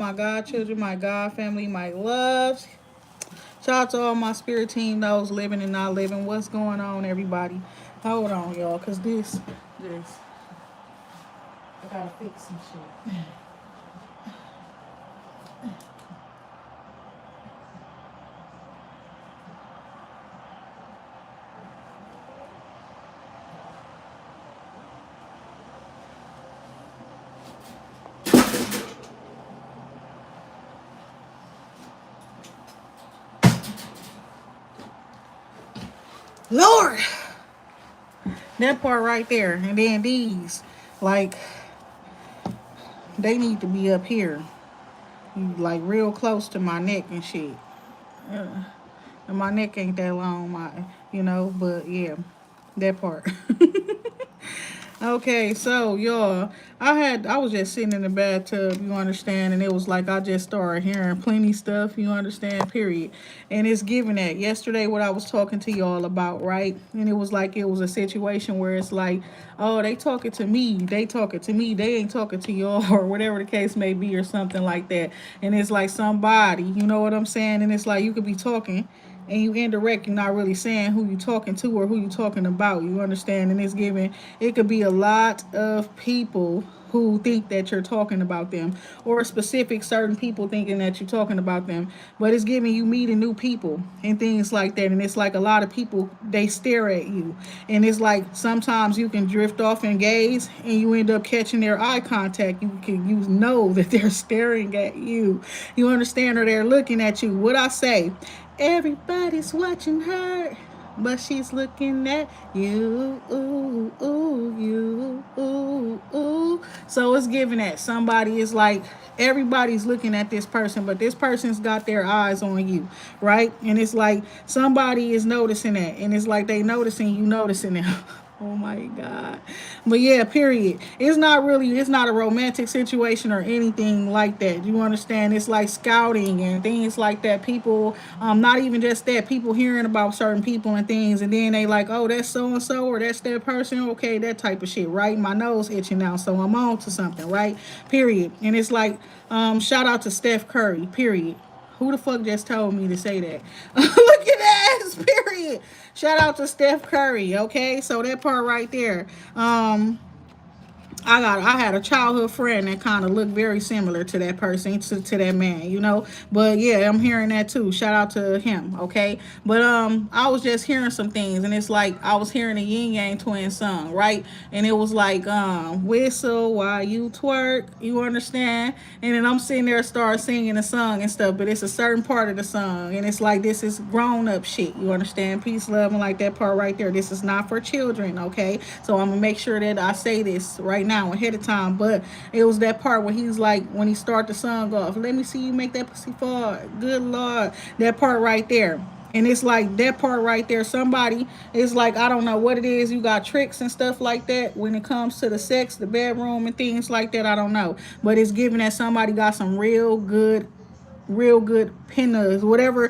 my godchildren, my god family, my loves. Shout out to all my spirit team, those living and not living. What's going on, everybody? Hold on, y'all, because this, I gotta fix some shit. Lord, that part right there, and then these, like, they need to be up here, like real close to my neck and shit. Uh, and my neck ain't that long, but yeah, that part. Okay, so y'all, I was just sitting in the bathtub, you understand, and it was like I just started hearing plenty stuff, you understand, period. And it's giving that. Yesterday what I was talking to y'all about, right? And it was like it was a situation where it's like, oh, they talking to me, they ain't talking to y'all, or whatever the case may be, or something like that. And it's like somebody, you know what I'm saying? And it's like you could be talking and you indirect, you're not really saying who you talking to or who you talking about, you understand? And it's giving, it could be a lot of people who think that you're talking about them, or specific certain people thinking that you're talking about them, but it's giving you meeting new people and things like that. And it's like a lot of people, they stare at you, and it's like sometimes you can drift off and gaze and you end up catching their eye contact. You know that they're staring at you, you understand, or they're looking at you. What I say, everybody's watching her, but she's looking at you. Ooh, ooh, you. Ooh, ooh. So it's giving that somebody is like, everybody's looking at this person, but this person's got their eyes on you, right? And it's like somebody is noticing that, and it's like they noticing you noticing them. Oh my God. But yeah, period. It's not a romantic situation or anything like that. You understand? It's like scouting and things like that. People, not even just that, people hearing about certain people and things, and then they like, oh, that's so and so, or that's that person. Okay, that type of shit, right? My nose itching now, so I'm on to something, right? Period. And it's like, shout out to Steph Curry, period. Who the fuck just told me to say that? Look at that ass, period. Shout out to Steph Curry, okay? So that part right there. I had a childhood friend that kind of looked very similar to that person, to that man, you know. But yeah, I'm hearing that too. Shout out to him, okay. But I was just hearing some things, and it's like I was hearing a Yin Yang Twin song, right? And it was like whistle while you twerk, you understand? And then I'm sitting there start singing the song and stuff, but it's a certain part of the song, and it's like this is grown up shit, you understand? Peace, love, and like that part right there. This is not for children, okay? So I'm gonna make sure that I say this right now ahead of time. But it was that part where he's like, when he start the song off, let me see you make that pussy fall, good lord, that part right there. And it's like that part right there, somebody is like, I don't know what it is, you got tricks and stuff like that when it comes to the sex, the bedroom, and things like that, I don't know. But it's giving that somebody got some real good pinners, whatever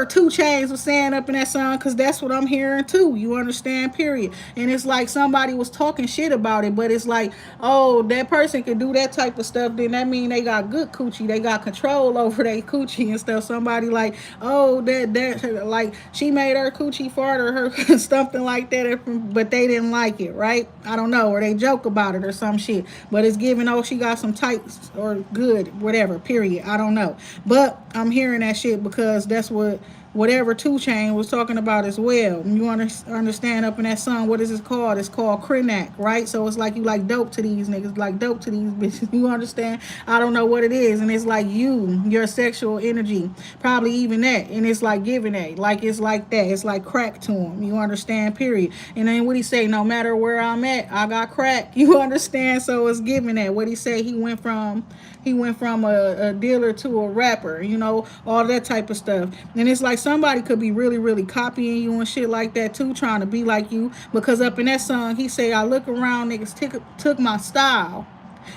2 Chainz was saying up in that song, because that's what I'm hearing too, you understand, period. And it's like somebody was talking shit about it, but it's like, oh, that person can do that type of stuff, then that mean they got good coochie, they got control over their coochie and stuff. Somebody like, oh, that like she made her coochie fart or her something like that, but they didn't like it, right? I don't know, or they joke about it or some shit, but it's giving, oh, she got some tights or good whatever, period, I don't know. But I'm hearing that shit because that's whatever 2 Chainz was talking about as well. You understand up in that song, what is it called? It's called Krenak, right? So it's like you like dope to these niggas, like dope to these bitches. You understand? I don't know what it is. And it's like your sexual energy, probably even that. And it's like giving that. Like it's like that. It's like crack to him. You understand? Period. And then what he say, no matter where I'm at, I got crack. You understand? So it's giving that. What he say, he went from a dealer to a rapper, you know, all that type of stuff. And it's like somebody could be really, really copying you and shit like that too, trying to be like you. Because up in that song, he say, I look around, niggas took my style.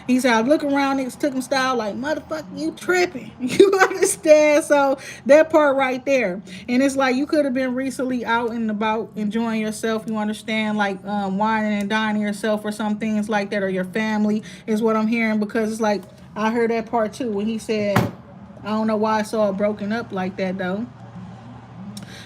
He said, I look around, niggas took him style like, motherfucker, you tripping. You understand? So that part right there. And it's like you could have been recently out and about enjoying yourself, you understand, like whining and dining yourself or some things like that, or your family is what I'm hearing, because it's like I heard that part too when he said, I don't know why it's all broken up like that though.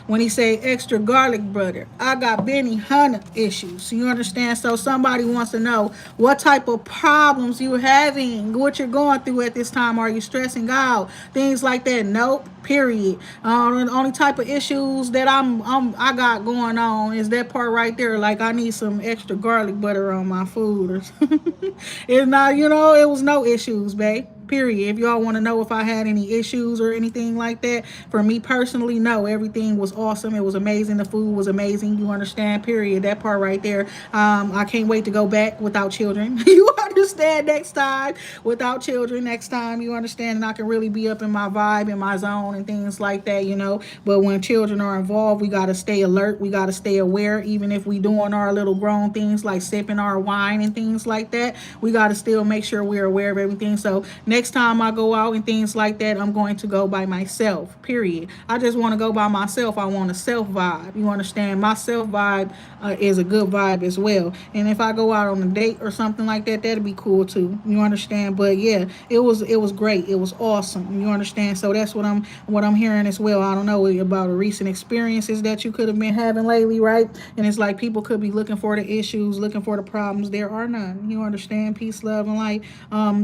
When he say extra garlic butter, I got Benny Hunter issues. You understand? So somebody wants to know what type of problems you're having, what you're going through at this time. Are you stressing out? Things like that. Nope. Period. The only type of issues that I got going on is that part right there. Like I need some extra garlic butter on my food or something. It's not, it was no issues, babe. Period. If y'all want to know if I had any issues or anything like that, for me personally, no. Everything was awesome. It was amazing. The food was amazing. You understand? Period. That part right there. I can't wait to go back without children. You understand? Next time without children. Next time, you understand, and I can really be up in my vibe, in my zone, and things like that. But when children are involved, we got to stay alert. We got to stay aware. Even if we doing our little grown things like sipping our wine and things like that, we got to still make sure we're aware of everything. So next time I go out and things like that, I'm going to go by myself. Period. I just want to go by myself. I want a self vibe. You understand? My self vibe is a good vibe as well. And if I go out on a date or something like that, that'd be cool too. You understand? But yeah, it was great. It was awesome. You understand? So that's what I'm hearing as well. I don't know about recent experiences that you could have been having lately, right? And it's like people could be looking for the issues, looking for the problems. There are none. You understand? Peace, love, and light.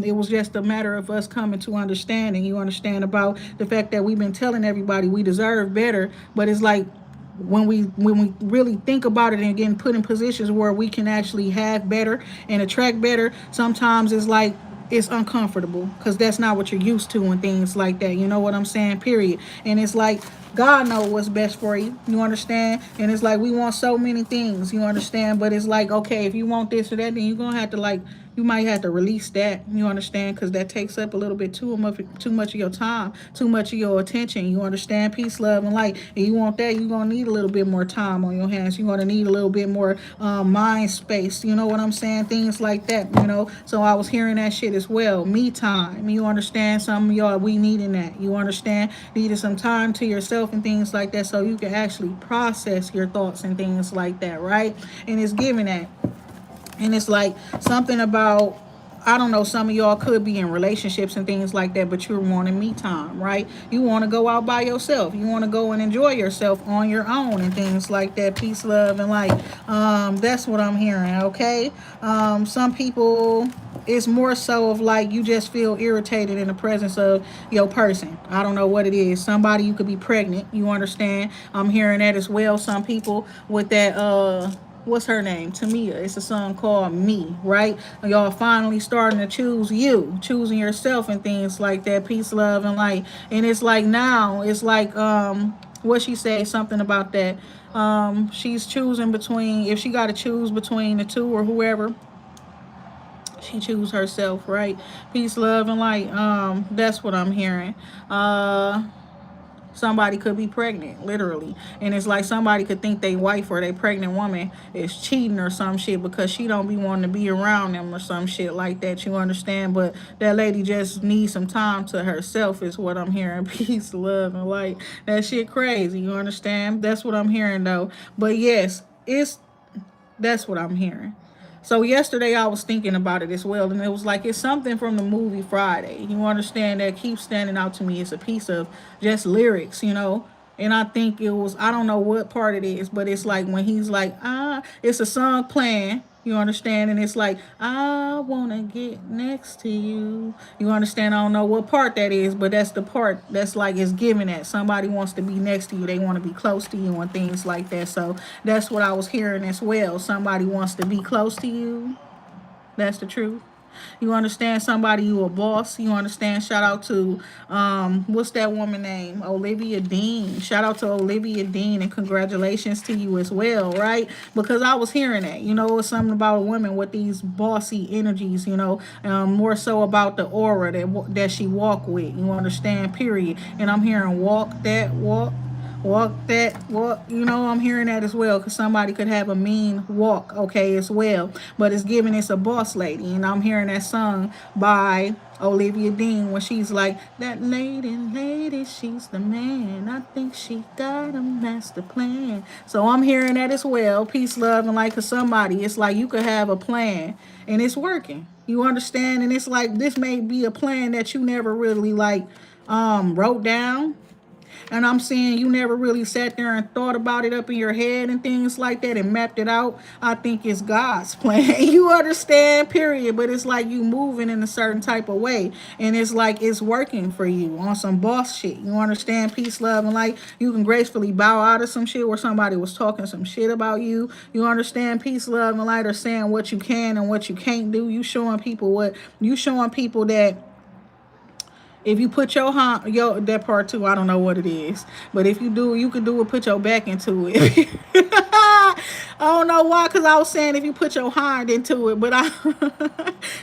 It was just a matter of us coming to understanding. You understand about the fact that we've been telling everybody we deserve better, but it's like when we really think about it and again put in positions where we can actually have better and attract better, sometimes it's like it's uncomfortable because that's not what you're used to and things like that. You know what I'm saying? Period. And it's like God knows what's best for you. You understand? And it's like we want so many things. You understand? But it's like, okay, if you want this or that, then you're gonna have to you might have to release that. You understand? Because that takes up a little bit too much of your time, too much of your attention. You understand? Peace, love, and light. And you want that, you're gonna need a little bit more time on your hands. You're gonna need a little bit more mind space. You know what I'm saying? Things like that. So I was hearing that shit as well. Me time. You understand? Some of y'all we needing that. You understand? Needed some time to yourself and things like that, so you can actually process your thoughts and things like that, right? And it's giving that. And it's like something about, I don't know, some of y'all could be in relationships and things like that, but you're wanting me time, right? You want to go out by yourself. You want to go and enjoy yourself on your own and things like that. Peace, love, and light. That's what I'm hearing, okay? Some people, it's more so of like you just feel irritated in the presence of your person. I don't know what it is. Somebody, you could be pregnant. You understand? I'm hearing that as well. Some people with that what's her name? Tamia. It's a song called Me, right? Y'all finally starting to choose you, choosing yourself and things like that. Peace, love, and light. And it's like now, it's like what she say, something about that. She's choosing between, if she got to choose between the two or whoever, she choose herself, right? Peace, love, and light. That's what I'm hearing. Somebody could be pregnant, literally, and it's like somebody could think they wife or they pregnant woman is cheating or some shit because she don't be wanting to be around them or some shit like that. You understand? But that lady just needs some time to herself is what I'm hearing. Peace, love, and light. That shit crazy. You understand? That's what I'm hearing though. But yes, that's what I'm hearing. So yesterday I was thinking about it as well, and it was like it's something from the movie Friday. You understand that keeps standing out to me. It's a piece of just lyrics. And I think it was, I don't know what part it is, but it's like when he's like, it's a song playing. You understand? And it's like, I wanna get next to you. You understand? I don't know what part that is, but that's the part that's like it's giving that. Somebody wants to be next to you. They want to be close to you and things like that. So that's what I was hearing as well. Somebody wants to be close to you. That's the truth. You understand? Somebody, you a boss. You understand? Shout out to what's that woman name? Olivia Dean. Shout out to Olivia Dean and congratulations to you as well, right? Because I was hearing that. It's something about a woman with these bossy energies. More so about the aura that she walk with. You understand? Period. And I'm hearing walk that walk. Walk that walk, I'm hearing that as well, because somebody could have a mean walk, okay, as well. But it's giving it's a boss lady, and I'm hearing that song by Olivia Dean when she's like, that lady, she's the man. I think she got a master plan. So I'm hearing that as well. Peace, love, and like, for somebody, it's like you could have a plan and it's working. You understand? And it's like this may be a plan that you never really like wrote down, and I'm saying you never really sat there and thought about it up in your head and things like that and mapped it out. I think it's God's plan. You understand, period. But it's like you moving in a certain type of way. And it's like it's working for you on some boss shit. You understand, peace, love, and like you can gracefully bow out of some shit where somebody was talking some shit about you. You understand, peace, love, and light, are saying what you can and what you can't do. You showing people that if you put your that part too, I don't know what it is, but if you do, you could do it. Put your back into it. I don't know why, because I was saying if you put your hind into it, but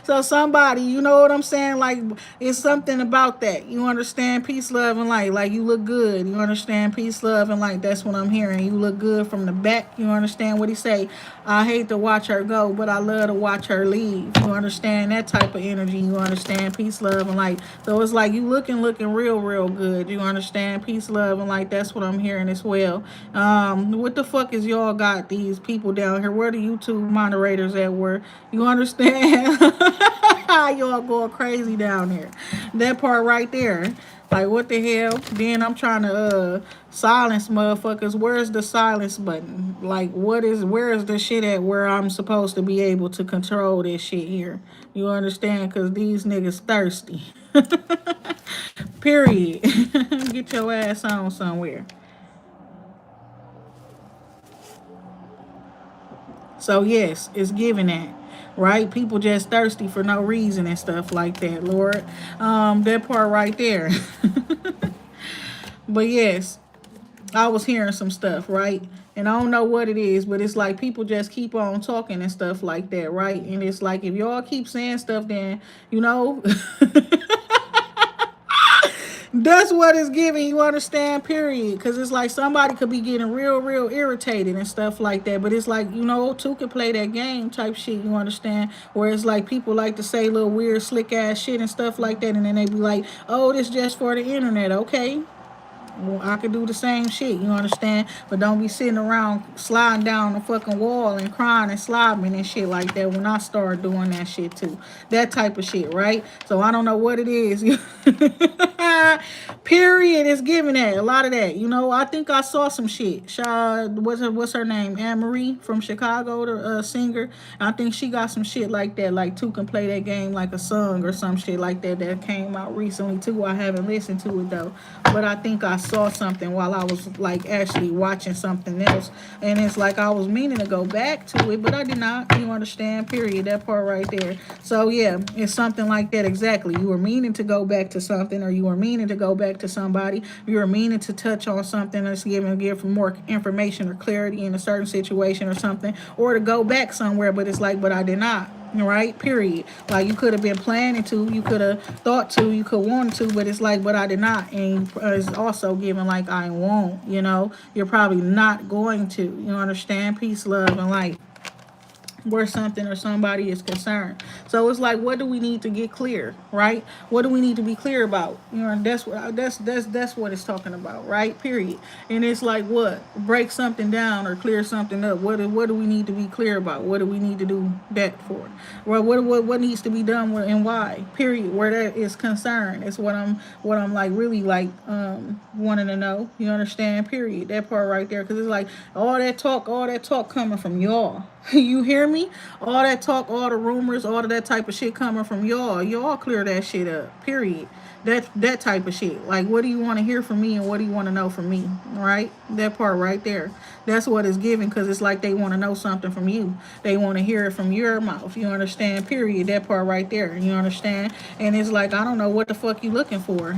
so somebody, you know what I'm saying? Like it's something about that. You understand? Peace, love, and light. Like you look good. You understand? Peace, love, and light. That's what I'm hearing. You look good from the back. You understand what he say? I hate to watch her go, but I love to watch her leave. You understand that type of energy? You understand? Peace, love, and light. So it's like you looking real good. You understand? Peace, love, and light. That's what I'm hearing as well. What the fuck is y'all got these people down here? Where the YouTube moderators at? Where you understand? Y'all going crazy down there. That part right there. Like what the hell? Then I'm trying to silence motherfuckers. Where's the silence button? Like where is the shit at where I'm supposed to be able to control this shit here? You understand? Cause these niggas thirsty. Period. Get your ass on somewhere. So yes, it's giving that. Right? People just thirsty for no reason and stuff like that, Lord. That part right there. But yes, I was hearing some stuff, right? And I don't know what it is, but it's like people just keep on talking and stuff like that, right? And it's like if y'all keep saying stuff, then that's what it's giving. You understand, period. Because it's like somebody could be getting real irritated and stuff like that. But it's like, two could play that game type shit. You understand? Where it's like people like to say little weird, slick ass shit and stuff like that. And then they be like, oh, this just for the internet. Okay. Well, I could do the same shit, you understand? But don't be sitting around sliding down the fucking wall and crying and slobbing and shit like that when I start doing that shit too. That type of shit, right? So I don't know what it is. Period is giving that. A lot of that. I think I saw some shit. What's her name? Anne Marie from Chicago, the singer. I think she got some shit like that. Like two can play that game like a song or some shit like that came out recently too. I haven't listened to it though. But I think I saw something while I was like actually watching something else, and it's like I was meaning to go back to it, but I did not. You understand? Period. That part right there. So yeah, it's something like that exactly. You were meaning to go back to something, or you were meaning to go back to somebody. You were meaning to touch on something that's give more information or clarity in a certain situation or something, or to go back somewhere. But it's like, but I did not. Right? Period. Like you could have been planning to, you could have thought to, you could want to, but it's like, but I did not. And it's also given like I won't. You're probably not going to. You understand? Peace, love, and light. Where something or somebody is concerned. So it's like, what do we need to get clear, right? What do we need to be clear about? That's what it's talking about, right? Period. And it's like, what? Break something down or clear something up. What do we need to be clear about? What do we need to do that for? Well, what needs to be done and why? Period. Where that is concerned. It's what I'm like really like wanting to know. You understand? Period. That part right there, because it's like all that talk coming from y'all. You hear me? All that talk, all the rumors, all of that type of shit coming from y'all. Y'all clear that shit up. Period. That type of shit. Like, what do you want to hear from me and what do you want to know from me? Right? That part right there. That's what it's giving, because it's like they want to know something from you. They want to hear it from your mouth. You understand? Period. That part right there. You understand? And it's like, I don't know what the fuck you looking for.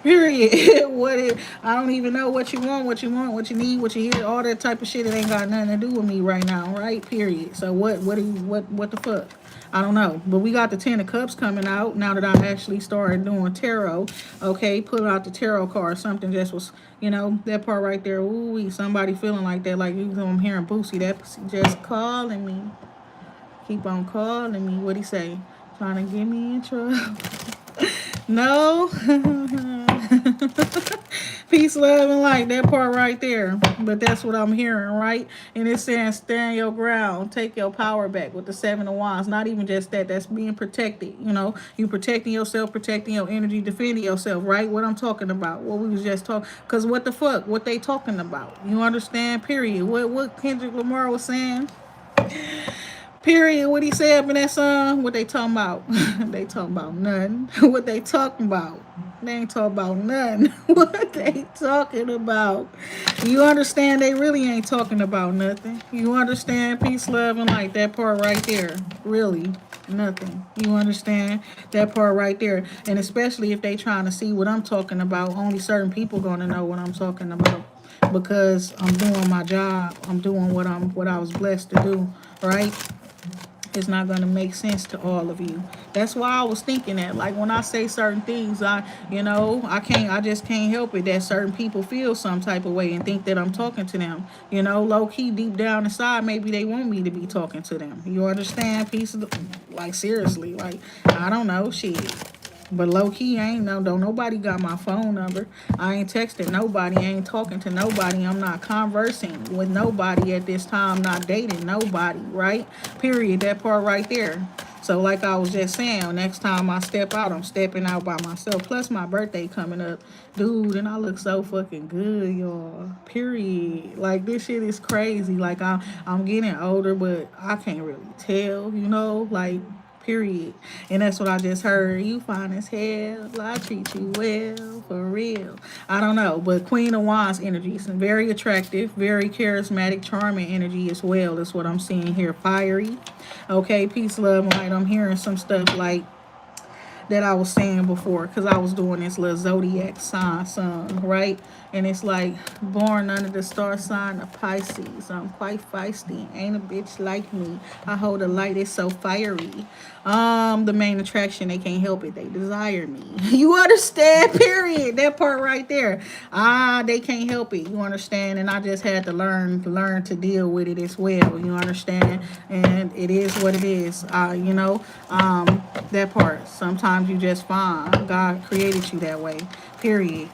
Period. I don't even know what you want, what you need, what you hear, all that type of shit. It ain't got nothing to do with me right now, right? Period. So what the fuck? I don't know. But we got the Ten of Cups coming out now that I actually started doing tarot. Okay, put out the tarot card. Something just was, that part right there. Ooh, somebody feeling like that. Like I'm hearing Boosie. That just calling me. Keep on calling me. What he say? Trying to get me in trouble. No. Peace, love, and light. That part right there. But that's what I'm hearing, right? And it's saying stand your ground. Take your power back with the Seven of Wands. Not even just that. That's being protected. You protecting yourself, protecting your energy, defending yourself, right? What I'm talking about. What we was just talking. Because what the fuck? What they talking about? You understand? Period. What Kendrick Lamar was saying? Period. What he said up in that song. What they talking about? They talking about nothing. What they talking about? They ain't talking about nothing. What they talking about? You understand? They really ain't talking about nothing. You understand? Peace, love, and light. That part right there. Really nothing. You understand? That part right there. And especially if they trying to see what I'm talking about, only certain people gonna know what I'm talking about. Because I'm doing my job. I'm doing what I was blessed to do. Right? It's not going to make sense to all of you. That's why I was thinking that, like, when I say certain things, I just can't help it that certain people feel some type of way and think that I'm talking to them. Low key, deep down inside, maybe they want me to be talking to them. You understand? Like, seriously, like, I don't know, shit. But low key, don't nobody got my phone number. I ain't texting nobody. I ain't talking to nobody. I'm not conversing with nobody at this time. Not dating nobody, right? Period. That part right there. So like I was just saying, next time I step out, I'm stepping out by myself. Plus my birthday coming up. Dude, and I look so fucking good, y'all. Period. Like, this shit is crazy. Like, I'm getting older, but I can't really tell, like, period. And that's what I just heard. You fine as hell. I treat you well, for real. I don't know, but Queen of Wands energy, some very attractive, very charismatic, charming energy as well. Is what I'm seeing here. Fiery. Okay, peace, love, light. I'm hearing some stuff like that I was saying before, because I was doing this little zodiac sign song, right? And it's like, born under the star sign of Pisces. I'm quite feisty. Ain't a bitch like me. I hold a light. It's so fiery. The main attraction, they can't help it. They desire me. You understand? Period. That part right there. They can't help it. You understand? And I just had to learn to deal with it as well. You understand? And it is what it is. That part. Sometimes you just find God created you that way. Period.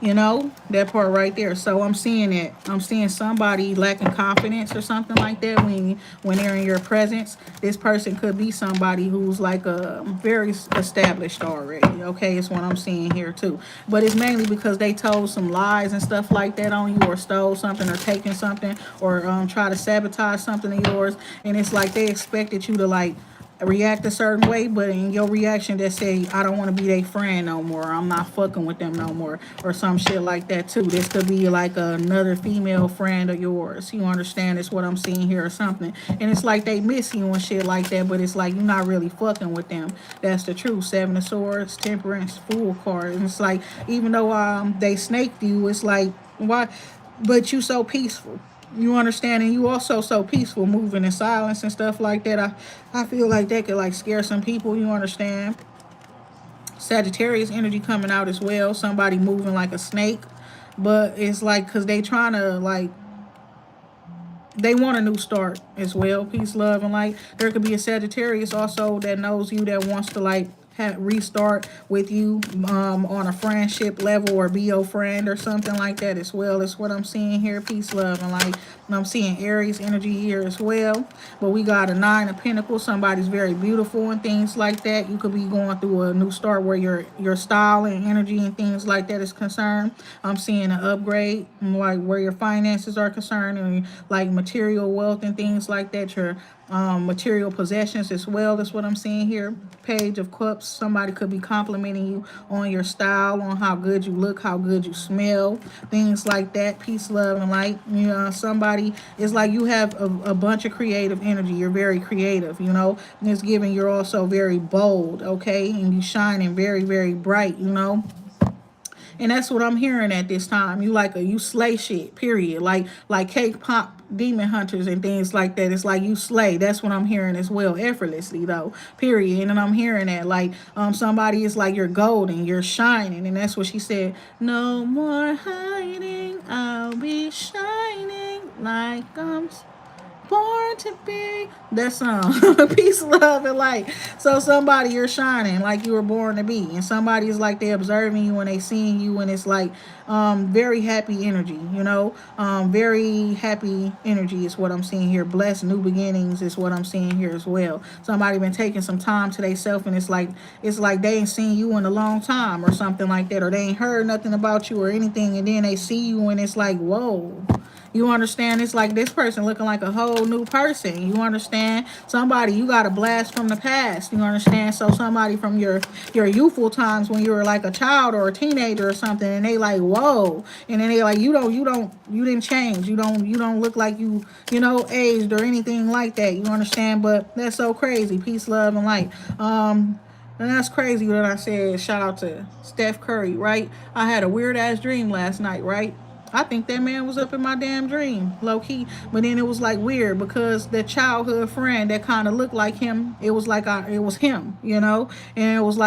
That part right there. So I'm seeing it. I'm seeing somebody lacking confidence or something like that when they're in your presence. This person could be somebody who's like very established already. Okay, it's what I'm seeing here too. But it's mainly because they told some lies and stuff like that on you, or stole something, or taken something, or try to sabotage something of yours. And it's like they expected you to like react a certain way, but in your reaction that say, I don't want to be their friend no more, I'm not fucking with them no more, or some shit like that too. This could be like another female friend of yours. You understand? It's what I'm seeing here or something. And it's like they miss you and shit like that, but it's like you're not really fucking with them. That's the truth. Seven of Swords, Temperance, Fool card. And it's like, even though they snaked you, it's like, why? But you so peaceful. You understand? And you also so peaceful, moving in silence and stuff like that. I feel like that could like scare some people. You understand? Sagittarius energy coming out as well. Somebody moving like a snake. But it's like, because they trying to like, they want a new start as well. Peace, love, and light. There could be a Sagittarius also that knows you, that wants to like restart with you on a friendship level, or be your friend or something like that as well. Is what I'm seeing here. Peace, love, and light. And I'm seeing Aries energy here as well. But we got a Nine of Pentacles. Somebody's very beautiful and things like that. You could be going through a new start where your style and energy and things like that is concerned. I'm seeing an upgrade, like where your finances are concerned, and like material wealth and things like that. Your material possessions as well. That's what I'm seeing here. Page of Cups. Somebody could be complimenting you on your style, on how good you look, how good you smell, things like that. Peace, love, and light. Somebody is like, you have a bunch of creative energy. You're very creative, and it's giving you're also very bold, okay, and you shining very, very bright, And that's what I'm hearing at this time. You slay shit, period. Like cake pop demon hunters and things like that. It's like you slay. That's what I'm hearing as well, effortlessly though, period. And I'm hearing that like somebody is like you're golden, you're shining, and that's what she said. No more hiding, I'll be shining like born to be. That song. Peace, love, and light. So somebody you're shining like you were born to be. And somebody is like they observing you and they seeing you, and it's like very happy energy, you know. Very happy energy is what I'm seeing here. Blessed new beginnings is what I'm seeing here as well. Somebody been taking some time to themselves, and it's like they ain't seen you in a long time or something like that, or they ain't heard nothing about you or anything, and then they see you and it's like, whoa. You understand? It's like this person looking like a whole new person. You understand? Somebody you got a blast from the past. You understand? So somebody from your youthful times when you were like a child or a teenager or something, and they like whoa, and then they like you didn't change. You don't look like aged or anything like that. You understand? But that's so crazy. Peace, love, and light. And that's crazy what I said. Shout out to Steph Curry, right? I had a weird ass dream last night, right? I think that man was up in my damn dream, low key. But then it was like weird because that childhood friend that kind of looked like him, it was like it was him, and it was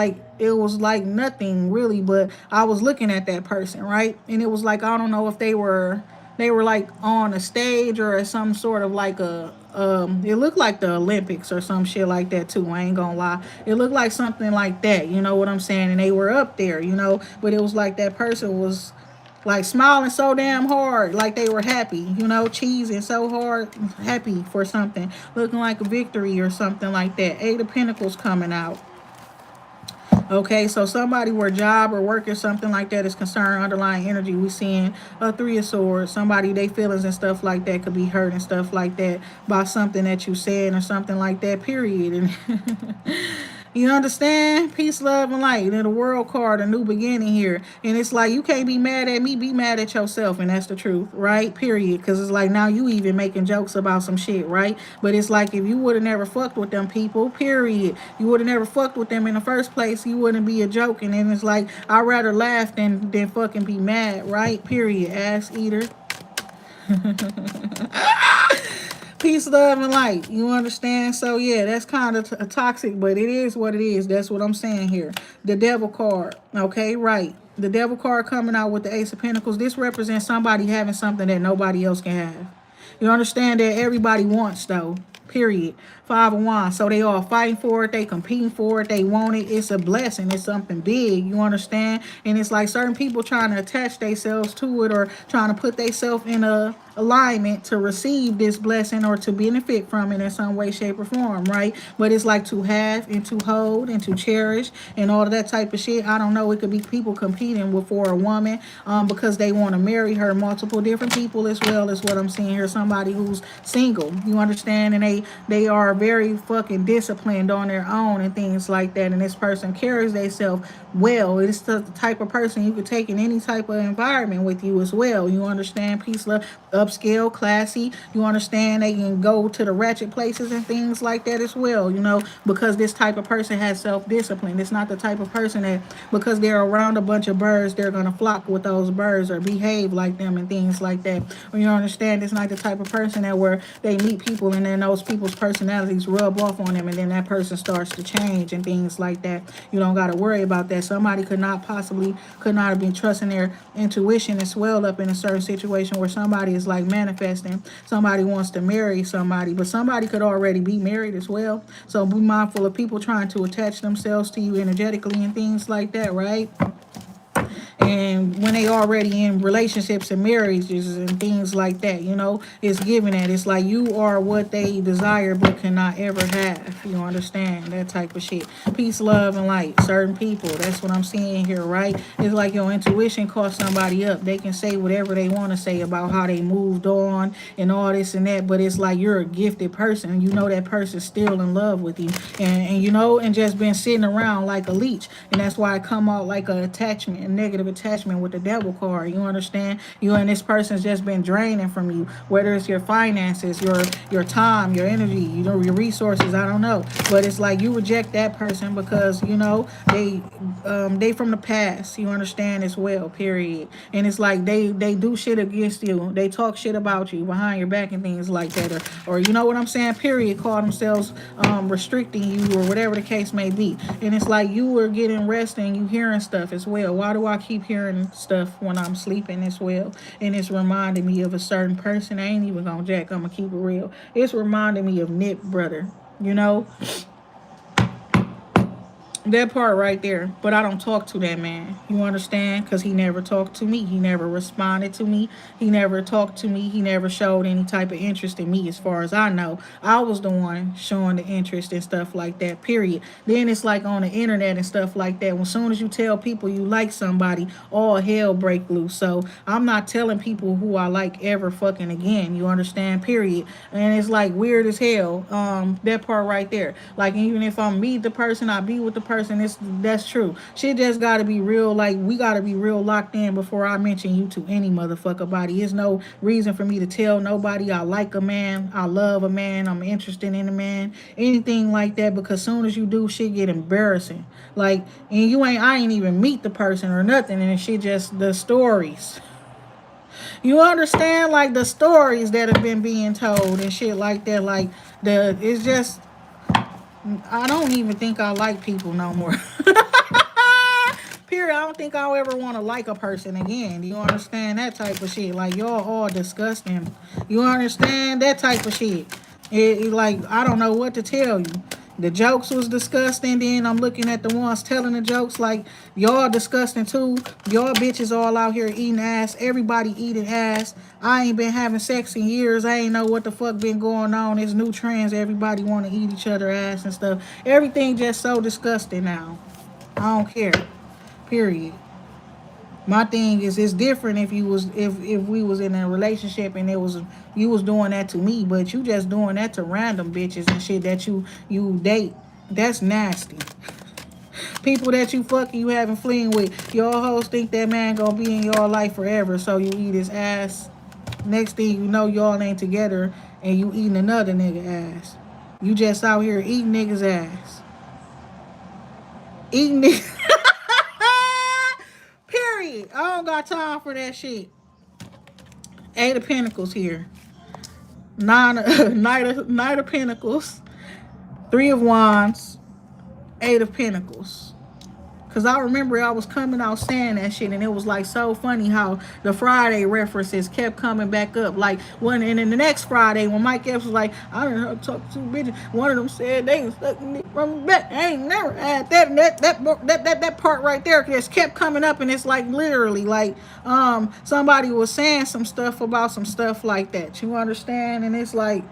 like nothing really. But I was looking at that person, right, and it was like I don't know if they were like on a stage or at some sort of like a it looked like the Olympics or some shit like that too. I ain't gonna lie. It looked like something like that, you know what I'm saying? And they were up there, but it was like that person was like smiling so damn hard, like they were happy, cheesing so hard, happy for something, looking like a victory or something like that. Eight of Pentacles coming out. Okay, so somebody where job or work or something like that is concerned, underlying energy, we seeing a Three of Swords. Somebody, they feelings and stuff like that could be hurt and stuff like that by something that you said or something like that, period. And you understand? Peace, love, and light. And then the world card, a new beginning here. And it's like, you can't be mad at me, be mad at yourself. And that's the truth, right? Period. Because it's like, now you even making jokes about some shit, right? But it's like, if you would have never fucked with them people, period. You would have never fucked with them in the first place. You wouldn't be a joke. And then it's like, I'd rather laugh than fucking be mad, right? Period. Ass eater. Peace, love, and light. You understand? So yeah, that's kind of toxic, but it is what it is. That's what I'm saying here. The devil card. Okay, right. The devil card coming out with the Ace of Pentacles. This represents somebody having something that nobody else can have. You understand that everybody wants though. Period. Five of Wands. So they all fighting for it. They competing for it. They want it. It's a blessing. It's something big. You understand? And it's like certain people trying to attach themselves to it or trying to put themselves in a alignment to receive this blessing or to benefit from it in some way, shape, or form, right? But it's like to have and to hold and to cherish and all of that type of shit. I don't know. It could be people competing for a woman because they want to marry her. Multiple different people as well is what I'm seeing here. Somebody who's single, you understand? And they are very fucking disciplined on their own and things like that. And this person carries themselves well. It's the type of person you could take in any type of environment with you as well. You understand? Peace, love, upscale, classy. You understand? They can go to the ratchet places and things like that as well, because this type of person has self-discipline. It's not the type of person that because they're around a bunch of birds, they're going to flock with those birds or behave like them and things like that. Or you understand? It's not the type of person that where they meet people and then those people's personalities rub off on them and then that person starts to change and things like that. You don't got to worry about that. Somebody could not have been trusting their intuition and swelled up in a certain situation where somebody is like manifesting. Somebody wants to marry somebody, but somebody could already be married as well. So be mindful of people trying to attach themselves to you energetically and things like that, right? And when they already in relationships and marriages and things like that, it's given that. It's like you are what they desire but cannot ever have. You understand? That type of shit. Peace, love, and light. Certain people. That's what I'm seeing here, right? It's like your intuition caught somebody up. They can say whatever they want to say about how they moved on and all this and that, but it's like you're a gifted person. You know that person's still in love with you. And just been sitting around like a leech. And that's why I come out like an attachment, a negative attachment with the devil card. You understand? You and this person's just been draining from you, whether it's your finances, your time, your energy, your resources. I don't know, but it's like you reject that person because they from the past. You understand as well. Period. And it's like they do shit against you. They talk shit about you behind your back and things like that, or you know what I'm saying. Period. Call themselves restricting you or whatever the case may be. And it's like you were getting rest and you hearing stuff as well. Why do I keep hearing stuff when I'm sleeping as well? And it's reminding me of a certain person. I ain't even gonna jack. I'm gonna keep it real. It's reminding me of Nip brother. You know, that part right there. But I don't talk to that man. You understand? Because he never talked to me. He never responded to me. He never talked to me. He never showed any type of interest in me as far as I know. I was the one showing the interest and stuff like that, period. Then it's like on the internet and stuff like that. As soon as you tell people you like somebody, all hell break loose. So I'm not telling people who I like ever fucking again. You understand? Period. And it's like weird as hell. That part right there. Like even if I meet the person, I be with the person. That's true. Shit just gotta be real. Like we gotta be real locked in before I mention you to any motherfucker body. There's no reason for me to tell nobody I like a man, I love a man, I'm interested in a man, anything like that. Because soon as you do, shit get embarrassing. Like and I ain't even meet the person or nothing, and shit just the stories. You understand, like the stories that have been being told and shit like that. Like it's just I don't even think I like people no more. Period. I don't think I'll ever want to like a person again. You understand that type of shit? Like y'all all disgusting. You understand that type of shit? Like I don't know what to tell you. The jokes was disgusting. Then I'm looking at the ones telling the jokes like y'all disgusting too. Y'all bitches all out here eating ass. Everybody eating ass. I ain't been having sex in years. I ain't know what the fuck been going on. There's new trends. Everybody want to eat each other ass and stuff. Everything just so disgusting now. I don't care. Period. My thing is it's different if we was in a relationship and it was you was doing that to me, but you just doing that to random bitches and shit that you date. That's nasty. People that you fucking you having fling with, your hoes think that man gonna be in your life forever, so you eat his ass. Next thing you know, y'all ain't together and you eating another nigga ass. You just out here eating niggas ass. Eating niggas. Period. I don't got time for that shit. Eight of Pentacles here. Knight of Pentacles. Three of Wands. Eight of Pentacles. Because I remember I was coming out saying that shit, and it was like so funny how the Friday references kept coming back up. Like when and then the next Friday when Mike Epps was like, I done heard talk to two bitches. One of them said they was sucking me from the back. I ain't never had that part right there just kept coming up, and it's like literally like somebody was saying some stuff about some stuff like that. You understand? And it's like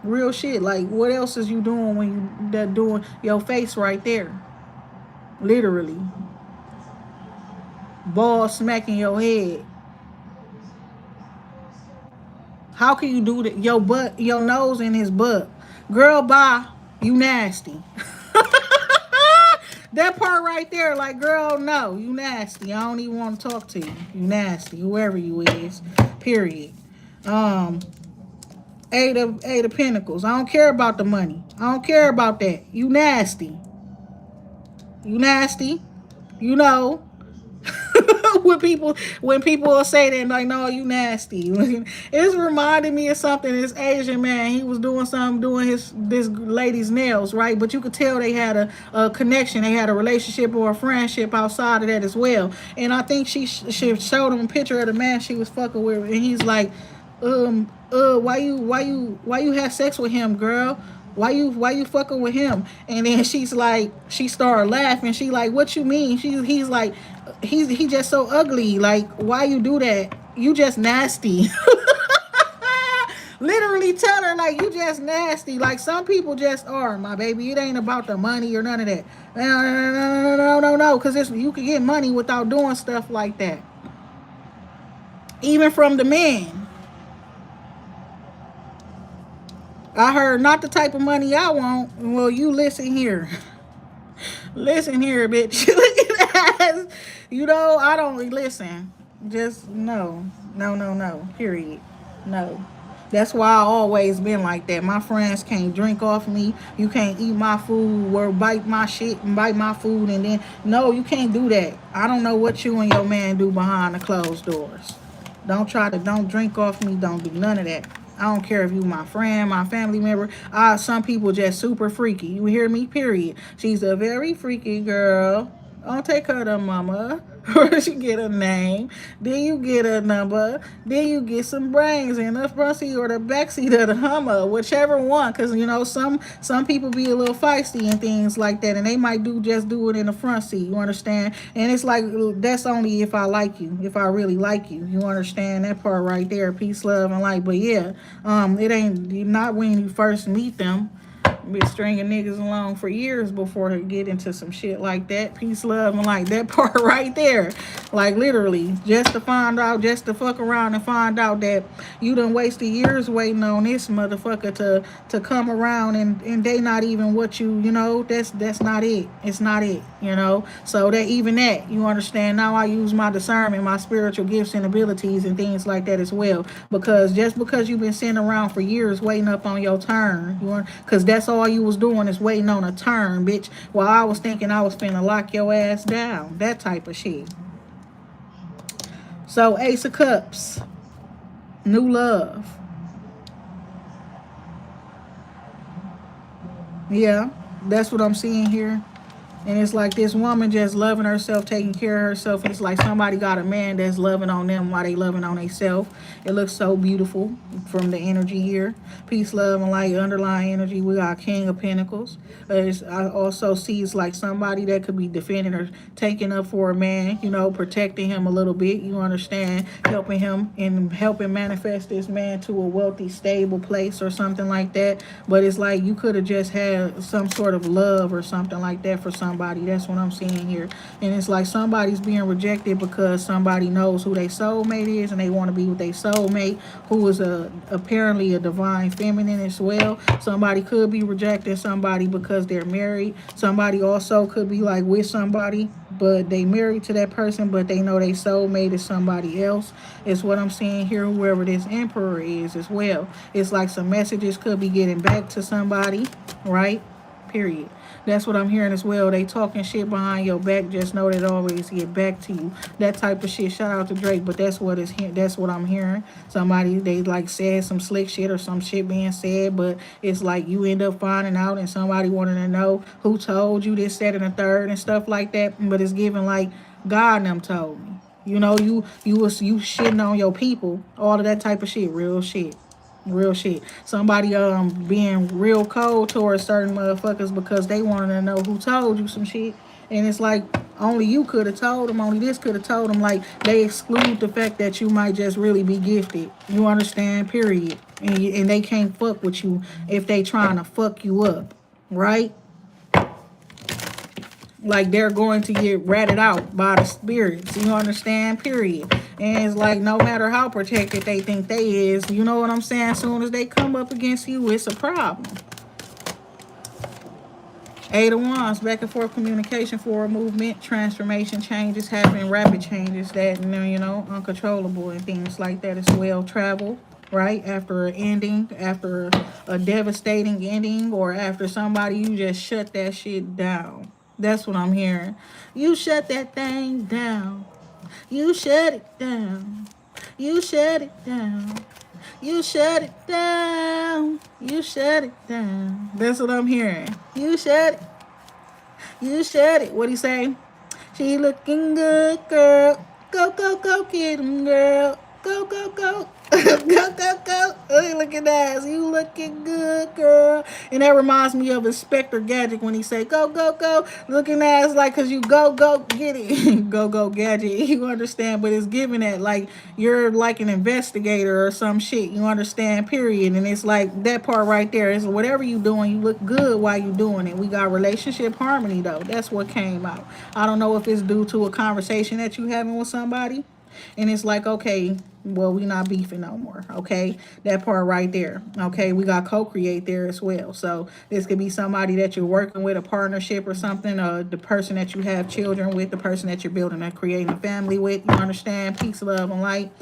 real shit. Like what else is you doing when you that doing your face right there? Literally. Ball smacking your head. How can you do that? Your butt, your nose in his butt. Girl, bye. You nasty. That part right there, like, girl, no, you nasty. I don't even want to talk to you. You nasty, whoever you is. Period. Eight of Pentacles. I don't care about the money. I don't care about that. You nasty. You nasty. You know. when people will say that, like, no, you nasty. It's reminding me of something. This Asian man, he was doing something, doing this lady's nails, right? But you could tell they had a connection, they had a relationship or a friendship outside of that as well. And I think she showed him a picture of the man she was fucking with, and he's like, why you have sex with him, girl? Why you fucking with him? And then she started laughing. She like, what you mean? He's like, he just so ugly. Like, why you do that? You just nasty. Literally tell her, like, you just nasty. Like, some people just are, my baby. It ain't about the money or none of that. No. Because you can get money without doing stuff like that. Even from the men. I heard not the type of money I want. Well, you listen here. Listen here, bitch. Look at that. You know, I don't listen. Just no. No, no, no. Period. No. That's why I always been like that. My friends can't drink off me. You can't eat my food or bite my shit and bite my food and then no, you can't do that. I don't know what you and your man do behind the closed doors. Don't drink off me, don't do none of that. I don't care if you my friend, my family member. Some people just super freaky. You hear me? Period. She's a very freaky girl. Don't take her to mama. First you get a name, then you get a number, then you get some brains in the front seat or the back seat of the Hummer, whichever one. Cause you know some people be a little feisty and things like that, and they might just do it in the front seat. You understand? And it's like that's only if I like you, if I really like you. You understand that part right there? Peace, love, and light. But yeah, it ain't not when you first meet them. Been stringing niggas along for years before they get into some shit like that. Peace, love, and like that part right there. Like literally, just to find out, just to fuck around and find out that you done wasted years waiting on this motherfucker to come around and they not even what you know, that's not it. It's not it, you know. So that even that, you understand. Now I use my discernment, my spiritual gifts and abilities and things like that as well. Because just because you've been sitting around for years waiting up on your turn, because that's all you was doing is waiting on a turn, bitch. While I was thinking I was finna lock your ass down. That type of shit. So Ace of Cups, new love. Yeah, that's what I'm seeing here. And it's like this woman just loving herself, taking care of herself. And it's like somebody got a man that's loving on them while they loving on themselves. It looks so beautiful from the energy here. Peace, love, and light, underlying energy. We got King of Pentacles. I also see it's like somebody that could be defending or taking up for a man, you know, protecting him a little bit. You understand? Helping him and helping manifest this man to a wealthy, stable place or something like that. But it's like you could have just had some sort of love or something like that for somebody. That's what I'm seeing here. And it's like somebody's being rejected because somebody knows who their soulmate is and they want to be with their soulmate, who is apparently a divine feminine as well. Somebody could be rejecting somebody because they're married. Somebody also could be like with somebody, but they married to that person, but they know their soulmate is somebody else. Is what I'm seeing here, whoever this emperor is as well. It's like some messages could be getting back to somebody, right? Period. That's what I'm hearing as well. They talking shit behind your back. Just know that always get back to you. That type of shit. Shout out to Drake, but that's what is here. That's what I'm hearing. Somebody they like said some slick shit or some shit being said, but it's like you end up finding out and somebody wanting to know who told you this, that, and the third and stuff like that. But it's given like God and them told me. You know, you shitting on your people, all of that type of shit, real shit. Real shit. Somebody being real cold towards certain motherfuckers because they wanted to know who told you some shit. And it's like only you could have told them, only this could have told them. Like they exclude the fact that you might just really be gifted. You understand? Period. And they can't fuck with you if they trying to fuck you up, right? Like they're going to get ratted out by the spirits. You understand? Period. And it's like no matter how protected they think they is, you know what I'm saying? As soon as they come up against you, it's a problem. Eight of Wands, back and forth communication, forward movement, transformation, changes happening, rapid changes that, you know, uncontrollable and things like that as well. Travel, right? After an ending, after a devastating ending, or after somebody, you just shut that shit down. That's what I'm hearing. You shut that thing down. You shut it down. You shut it down. You shut it down. You shut it down. That's what I'm hearing. You shut it. You shut it. What he say? She looking good, girl. Go, go, go, get him, girl. Go, go, go. Go, go, go. Oh, look at that. You looking good, girl. And that reminds me of Inspector Gadget when he say, go, go, go. Looking at like, because you go, go, get it. Go, go, Gadget. You understand? But it's giving that like you're like an investigator or some shit. You understand? Period. And it's like that part right there is whatever you doing, you look good while you doing it. We got relationship harmony, though. That's what came out. I don't know if it's due to a conversation that you having with somebody. And it's like, okay, well, we not beefing no more. Okay, that part right there. Okay, we got co-create there as well. So this could be somebody that you're working with, a partnership or something, or the person that you have children with, the person that you're building and creating a family with. You understand? Peace, love, and light.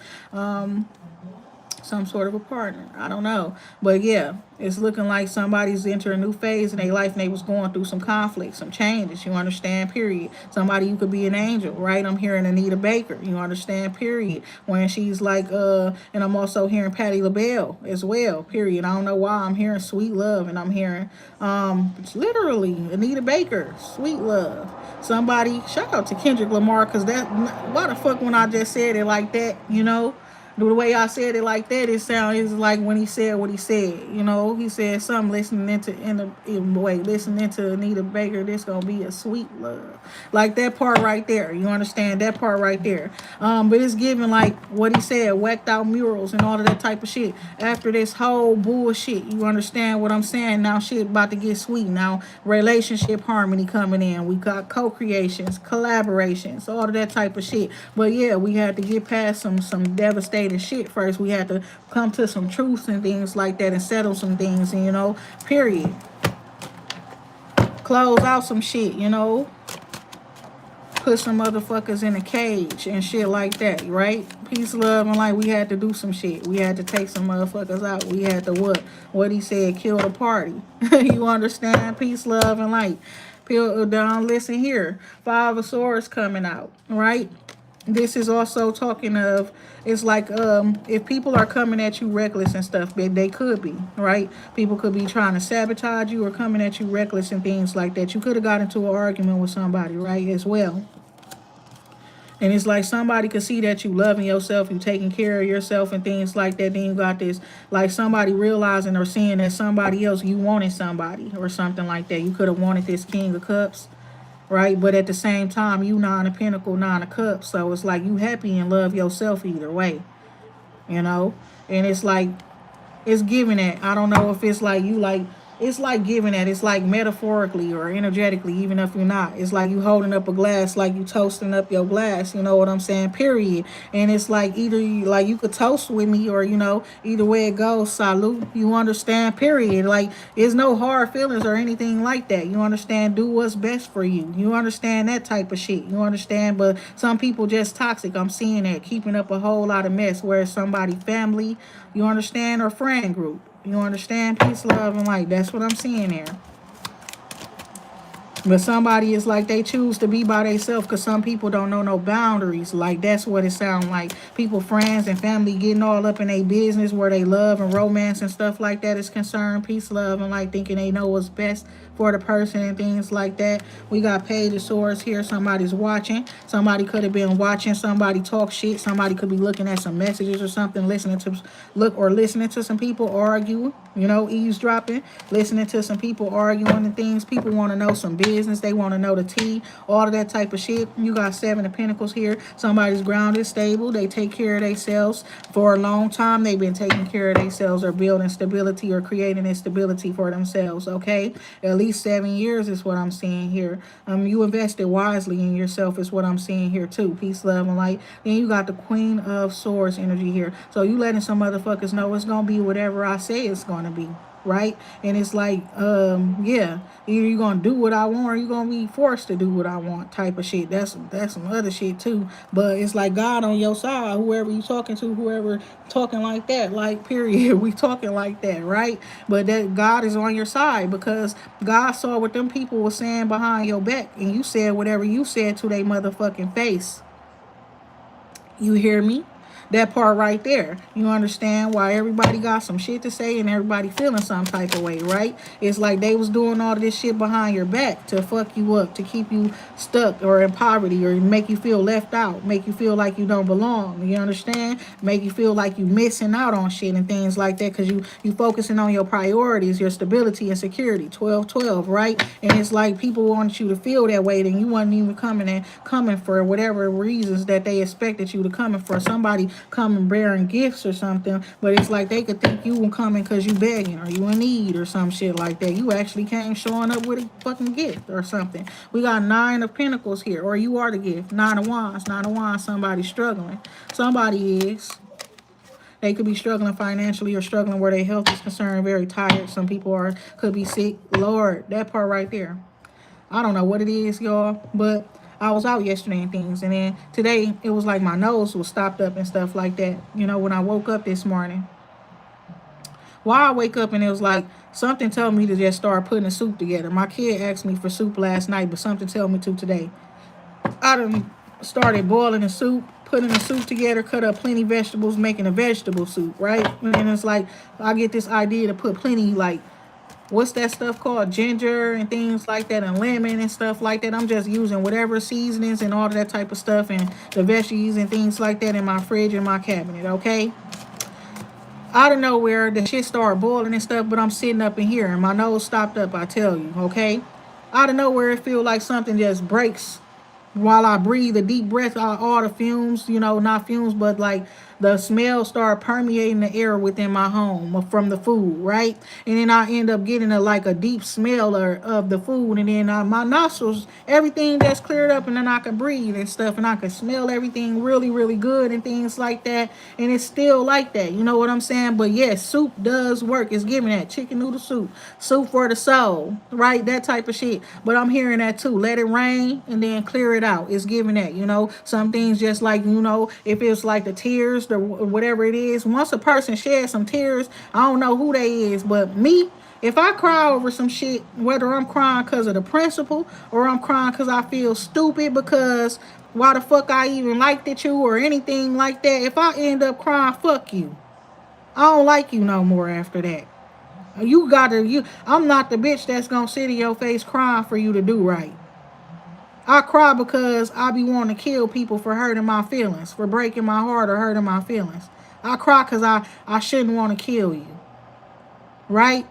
Some sort of a partner. I don't know. But yeah, it's looking like somebody's entering a new phase in their life and they was going through some conflict, some changes. You understand? Period. Somebody, you could be an angel, right? I'm hearing Anita Baker. You understand? Period. When she's like, and I'm also hearing Patti LaBelle as well. Period. I don't know why I'm hearing Sweet Love and I'm hearing it's literally Anita Baker, Sweet Love. Somebody, shout out to Kendrick Lamar, because that, why the fuck when I just said it like that, you know? The way I said it like that, it sounds like when he said what he said. You know, he said something listening to Anita Baker, this gonna be a sweet love. Like that part right there. You understand that part right there. But it's giving like what he said, whacked out murals and all of that type of shit. After this whole bullshit, you understand what I'm saying? Now shit about to get sweet. Now relationship harmony coming in. We got co-creations, collaborations, all of that type of shit. But yeah, we had to get past some devastating shit first. We had to come to some truths and things like that and settle some things, and, you know, period. Close out some shit, you know. Put some motherfuckers in a cage and shit like that, right? Peace, love, and light. We had to do some shit. We had to take some motherfuckers out. We had to what he said, kill the party. You understand? Peace, love, and light. Down, listen here. Five of Swords coming out, right? This is also talking of, it's like if people are coming at you reckless and stuff, they could be, right? People could be trying to sabotage you or coming at you reckless and things like that. You could have got into an argument with somebody, right, as well. And it's like somebody could see that you loving yourself, you taking care of yourself and things like that. Then you got this, like somebody realizing or seeing that somebody else, you wanted somebody or something like that. You could have wanted this King of Cups, right? But at the same time, you Nine of Pentacles, Nine of Cups. So it's like you happy and love yourself either way, you know? And it's like, it's giving that. I don't know if it's like you like, it's like giving that. It's like metaphorically or energetically, even if you're not. It's like you holding up a glass, like you toasting up your glass. You know what I'm saying? Period. And it's like either you, like you could toast with me, or you know, either way it goes, salute. You understand? Period. Like there's no hard feelings or anything like that. You understand? Do what's best for you. You understand that type of shit. You understand? But some people just toxic. I'm seeing that, keeping up a whole lot of mess. Where somebody family, you understand, or friend group. You understand? Peace, love, and light. That's what I'm seeing there. But somebody is like they choose to be by themselves because some people don't know no boundaries. Like that's what it sounds like. People, friends, and family getting all up in their business where they love and romance and stuff like that is concerned. Peace, love, and light, thinking they know what's best for the person and things like that. We got Page of Swords here. Somebody's watching. Somebody could have been watching somebody talk shit. Somebody could be looking at some messages or something, listening to some people argue, you know, eavesdropping, listening to some people arguing and things. People want to know some business. They want to know the tea, all of that type of shit. You got Seven of Pentacles here. Somebody's grounded, stable. They take care of themselves for a long time. They've been taking care of themselves or building stability or creating stability for themselves, okay? At least 7 years is what I'm seeing here. You invested wisely in yourself is what I'm seeing here too. Peace, love, and light. Then you got the Queen of Swords energy here. So you letting some motherfuckers know it's gonna be whatever I say it's gonna be, right? And it's like, yeah, either you're gonna do what I want or you're gonna be forced to do what I want type of shit. That's some other shit too. But it's like God on your side, whoever you talking to, whoever talking like that, like period. We talking like that, right? But that God is on your side because God saw what them people were saying behind your back, and you said whatever you said to their motherfucking face. You hear me? That part right there. You understand why everybody got some shit to say and everybody feeling some type of way, right? It's like they was doing all this shit behind your back to fuck you up, to keep you stuck or in poverty or make you feel left out, make you feel like you don't belong. You understand? Make you feel like you missing out on shit and things like that because you focusing on your priorities, your stability and security. 12-12, right? And it's like people want you to feel that way, then you wasn't even coming for whatever reasons that they expected you to come in for. Somebody coming bearing gifts or something, but it's like they could think you were coming because you begging or you in need or some shit like that. You actually came showing up with a fucking gift or something. We got 9 of Pentacles here, or you are the gift. 9 of Wands. 9 of Wands, somebody's struggling. Somebody is. They could be struggling financially or struggling where their health is concerned, very tired. Some people could be sick. Lord, that part right there. I don't know what it is, y'all, but I was out yesterday and things. And then today, it was like my nose was stopped up and stuff like that. You know, when I woke up this morning. Why I wake up and it was like something told me to just start putting a soup together. My kid asked me for soup last night, but something told me to today. I done started boiling the soup, putting the soup together, cut up plenty vegetables, making a vegetable soup, right? And it's like I get this idea to put plenty, like, what's that stuff called, ginger and things like that, and lemon and stuff like that. I'm just using whatever seasonings and all of that type of stuff and the veggies and things like that in my fridge and my cabinet, okay? Out of nowhere, the shit started boiling and stuff, but I'm sitting up in here and my nose stopped up, I tell you, okay? Out of nowhere, it feels like something just breaks while I breathe a deep breath out all the fumes, you know, not fumes, but like the smell start permeating the air within my home from the food, right? And then I end up getting like a deep smell of the food, and then my nostrils, everything just cleared up, and then I can breathe and stuff, and I can smell everything really, really good and things like that. And it's still like that, you know what I'm saying? But yes, soup does work. It's giving that chicken noodle soup, soup for the soul, right? That type of shit. But I'm hearing that too. Let it rain and then clear it out. It's giving that, you know. Some things just like, you know, if it's like the tears, the whatever it is. Once a person sheds some tears, I don't know who they is, but me, if I cry over some shit, whether I'm crying because of the principle or I'm crying because I feel stupid because why the fuck I even liked it you or anything like that, if I end up crying, fuck you. I don't like you no more after that. I'm not the bitch that's gonna sit in your face crying for you to do right. I cry because I be wanting to kill people for hurting my feelings, for breaking my heart or hurting my feelings. I cry because I shouldn't want to kill you. Right?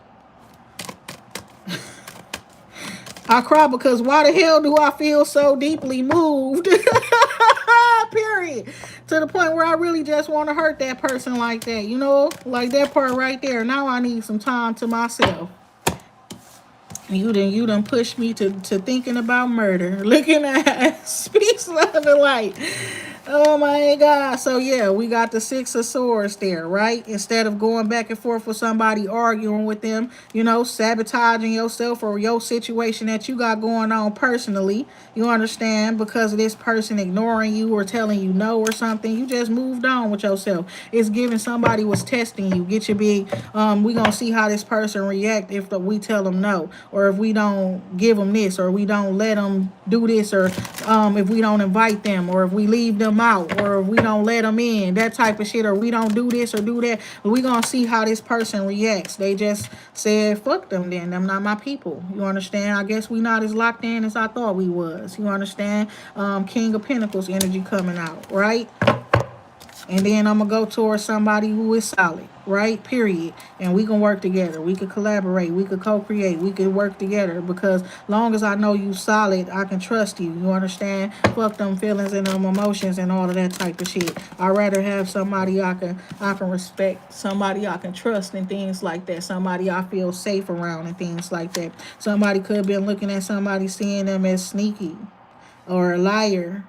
I cry because why the hell do I feel so deeply moved? Period. To the point where I really just want to hurt that person like that. You know? Like that part right there. Now I need some time to myself. You done pushed me to thinking about murder. Looking at speaks, love, and light. Oh my God. So yeah, we got the 6 of Swords there, right? Instead of going back and forth with somebody, arguing with them, you know, sabotaging yourself or your situation that you got going on personally, you understand, because of this person ignoring you or telling you no or something, you just moved on with yourself. It's giving somebody was testing you. Get your big, we gonna see how this person react if we tell them no, or if we don't give them this, or we don't let them do this, or if we don't invite them, or if we leave them out, or if we don't let them in, that type of shit, or we don't do this or do that. We gonna see how this person reacts. They just said fuck them, then them not my people. You understand? I guess we not as locked in as I thought we was. You understand? King of Pentacles energy coming out, right? And then I'm going to go towards somebody who is solid, right? Period. And we can work together. We can collaborate. We could co-create. We could work together, because long as I know you solid, I can trust you. You understand? Fuck them feelings and them emotions and all of that type of shit. I'd rather have somebody I can respect, somebody I can trust and things like that. Somebody I feel safe around and things like that. Somebody could have been looking at somebody, seeing them as sneaky or a liar.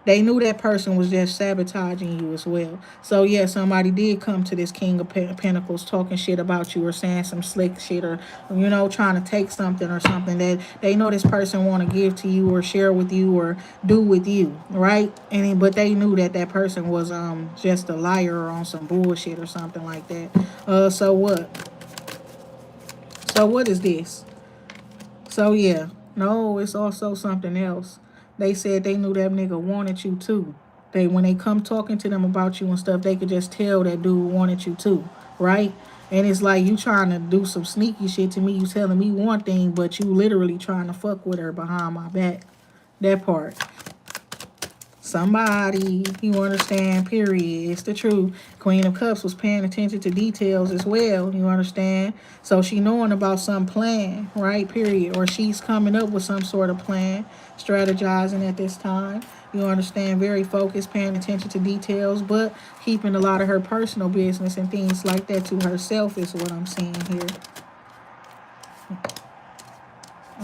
They knew that person was just sabotaging you as well. So, yeah, somebody did come to this King of Pentacles talking shit about you or saying some slick shit, or, you know, trying to take something or something that they know this person want to give to you or share with you or do with you, right? But they knew that that person was just a liar or on some bullshit or something like that. So what? So what is this? So, yeah. No, it's also something else. They said they knew that nigga wanted you too. When they come talking to them about you and stuff, they could just tell that dude wanted you too, right? And it's like you trying to do some sneaky shit to me. You telling me one thing, but you literally trying to fuck with her behind my back. That part. Somebody, you understand, period. It's the truth. Queen of Cups was paying attention to details as well, you understand? So she knowing about some plan, right, period. Or she's coming up with some sort of plan, strategizing at this time. You understand, very focused, paying attention to details, but keeping a lot of her personal business and things like that to herself is what I'm seeing here.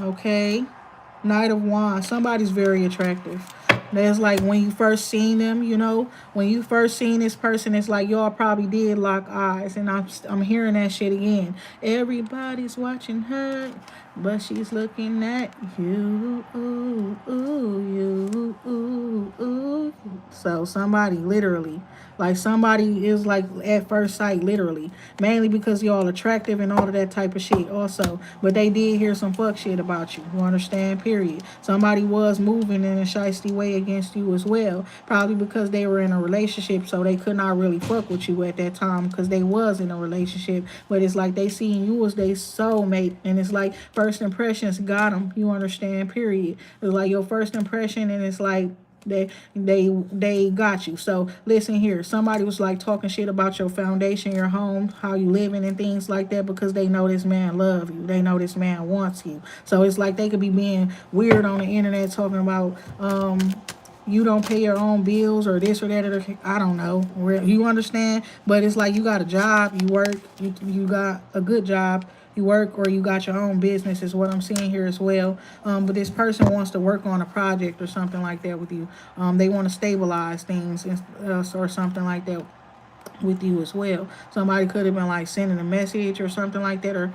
Okay. Knight of Wands. Somebody's very attractive. That's like when you first seen them, you know, when you first seen this person, it's like y'all probably did lock eyes. And I'm hearing that shit again. Everybody's watching her, but she's looking at you. Ooh, ooh, you, ooh, ooh. So somebody literally, like somebody is like at first sight, literally. Mainly because y'all attractive and all of that type of shit also. But they did hear some fuck shit about you. You understand? Period. Somebody was moving in a shiesty way against you as well. Probably because they were in a relationship, so they could not really fuck with you at that time because they was in a relationship. But it's like they seen you as their soulmate. And it's like first impressions got them. You understand? Period. It's like your first impression, and it's like they got you. So listen here, somebody was like talking shit about your foundation, your home, how you living and things like that, because they know this man love you, they know this man wants you. So it's like they could be being weird on the internet talking about you don't pay your own bills or this or that, or I don't know, you understand. But it's like you got a job, you work, you got a good job, you work, or you got your own business is what I'm seeing here as well. But this person wants to work on a project or something like that with you. They want to stabilize things or something like that with you as well. Somebody could have been like sending a message or something like that, or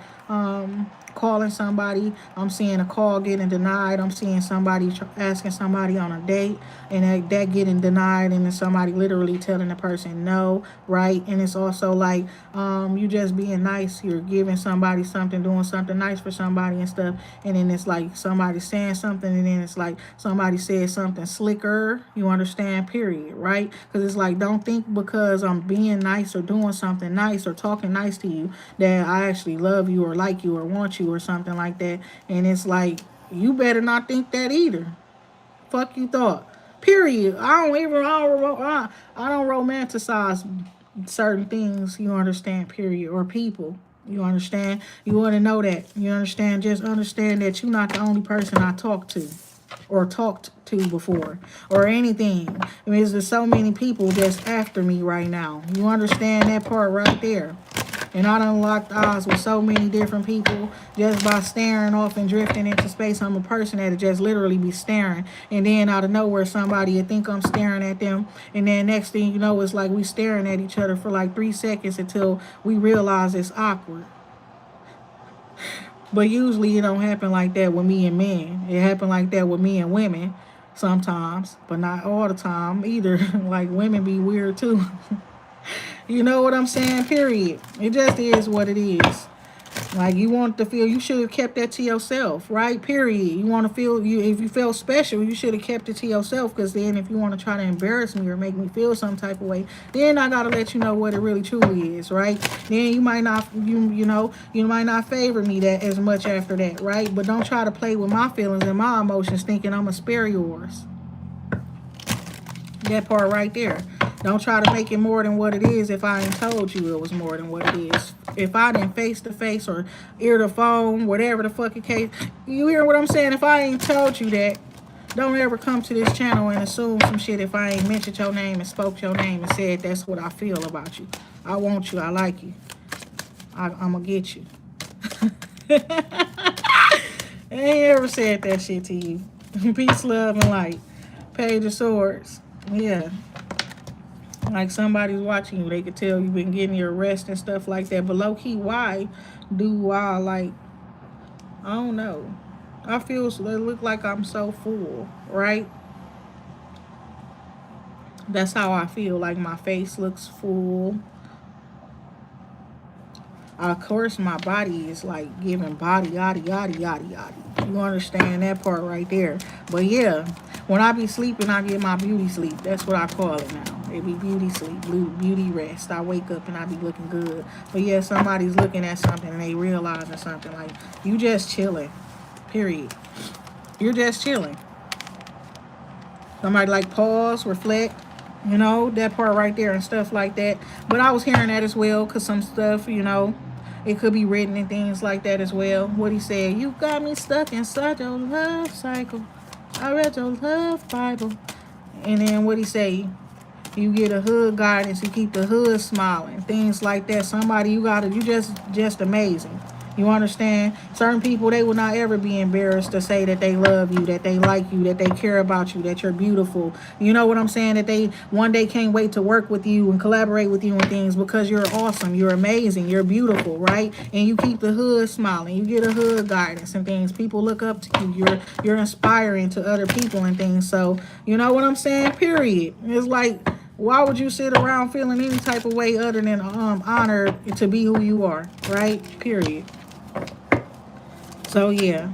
calling somebody. I'm seeing a call getting denied. I'm seeing somebody asking somebody on a date, and that getting denied, and then somebody literally telling the person no, right? And it's also like you just being nice. You're giving somebody something, doing something nice for somebody and stuff, and then it's like somebody saying something, and then it's like somebody said something slicker. You understand? Period, right? Because it's like, don't think because I'm being nice or doing something nice or talking nice to you that I actually love you or like you or want you or something like that. And it's like, you better not think that either. Fuck you thought. Period. I don't romanticize certain things, you understand, period, or people. You understand? You want to know that. You understand? Just understand that you're not the only person I talk to or talked to before or anything. I mean, there's so many people that's after me right now. You understand that part right there? And I done locked eyes with so many different people just by staring off and drifting into space. I'm a person that'll just literally be staring. And then out of nowhere, somebody will think I'm staring at them. And then next thing you know, it's like we staring at each other for like 3 seconds until we realize it's awkward. But usually it don't happen like that with me and men. It happen like that with me and women sometimes, but not all the time either. Like women be weird too. You know what I'm saying? Period. It just is what it is. Like you want to feel, you should have kept that to yourself, right? Period. You want to feel, if you felt special, you should have kept it to yourself. Because then if you want to try to embarrass me or make me feel some type of way, then I gotta let you know what it really truly is, right? Then you might not, you know, you might not favor me that as much after that, right? But don't try to play with my feelings and my emotions, thinking I'm gonna spare yours. That part right there. Don't try to make it more than what it is if I ain't told you it was more than what it is. If I didn't face to face or ear to phone, whatever the fucking case, you hear what I'm saying? If I ain't told you that, don't ever come to this channel and assume some shit if I ain't mentioned your name and spoke your name and said that's what I feel about you. I want you. I like you. I'm gonna get you. I ain't ever said that shit to you. Peace, love, and light. Page of Swords. Yeah. Like somebody's watching you. They could tell you've been getting your rest and stuff like that. But low-key, why do I, like, I don't know. I feel, it look like I'm so full, right? That's how I feel. Like my face looks full. Of course, my body is like giving body, yada, yada, yada, yada. You understand that part right there. But yeah, when I be sleeping, I get my beauty sleep. That's what I call it now. It be beauty sleep, beauty rest. I wake up and I be looking good. But yeah, somebody's looking at something and they realizing something. Like, you just chilling. Period. You're just chilling. Somebody like pause, reflect, you know, that part right there and stuff like that. But I was hearing that as well, because some stuff, you know, it could be written and things like that as well. What he said, you got me stuck inside your love cycle. I read your love Bible. And then what he say, you get a hood guidance, you keep the hood smiling, things like that. Somebody you just amazing. You understand? Certain people, they will not ever be embarrassed to say that they love you, that they like you, that they care about you, that you're beautiful. You know what I'm saying? That they one day can't wait to work with you and collaborate with you and things, because you're awesome, you're amazing, you're beautiful, right? And you keep the hood smiling. You get a hood guidance and things. People look up to you. You're inspiring to other people and things. So, you know what I'm saying? Period. It's like, why would you sit around feeling any type of way other than honored to be who you are, right? Period. So yeah,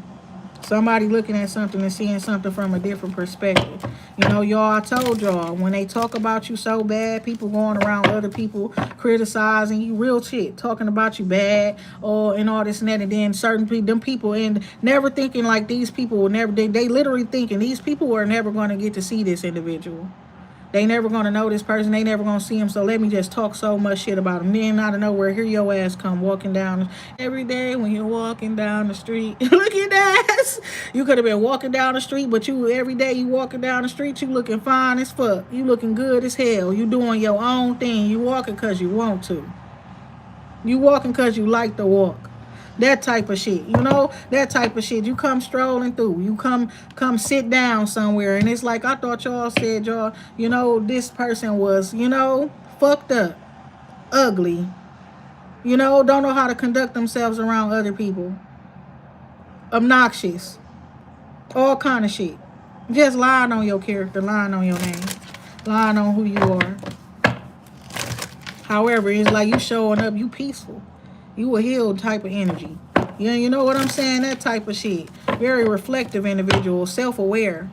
somebody looking at something and seeing something from a different perspective. You know, y'all, I told y'all, when they talk about you so bad, people going around other people criticizing you, real shit, talking about you bad, or and all this and that, and then certain people, them people, and never thinking like these people will never, they literally thinking these people are never going to get to see this individual. They never gonna know this person. They never gonna see him. So let me just talk so much shit about him. Then out of nowhere, here your ass come walking down every day when you're walking down the street. Look at that. You could have been walking down the street, but you every day you walking down the street, you looking fine as fuck. You looking good as hell. You doing your own thing. You walking cause you want to. You walking cause you like to walk. That type of shit, you know, that type of shit. You come strolling through, you come sit down somewhere, and it's like, I thought y'all said y'all, you know, this person was, you know, fucked up, ugly, you know, don't know how to conduct themselves around other people, obnoxious, all kind of shit. Just lying on your character, lying on your name, lying on who you are. However, it's like you showing up, you peaceful. You a healed type of energy. You know what I'm saying? That type of shit. Very reflective individual, self-aware.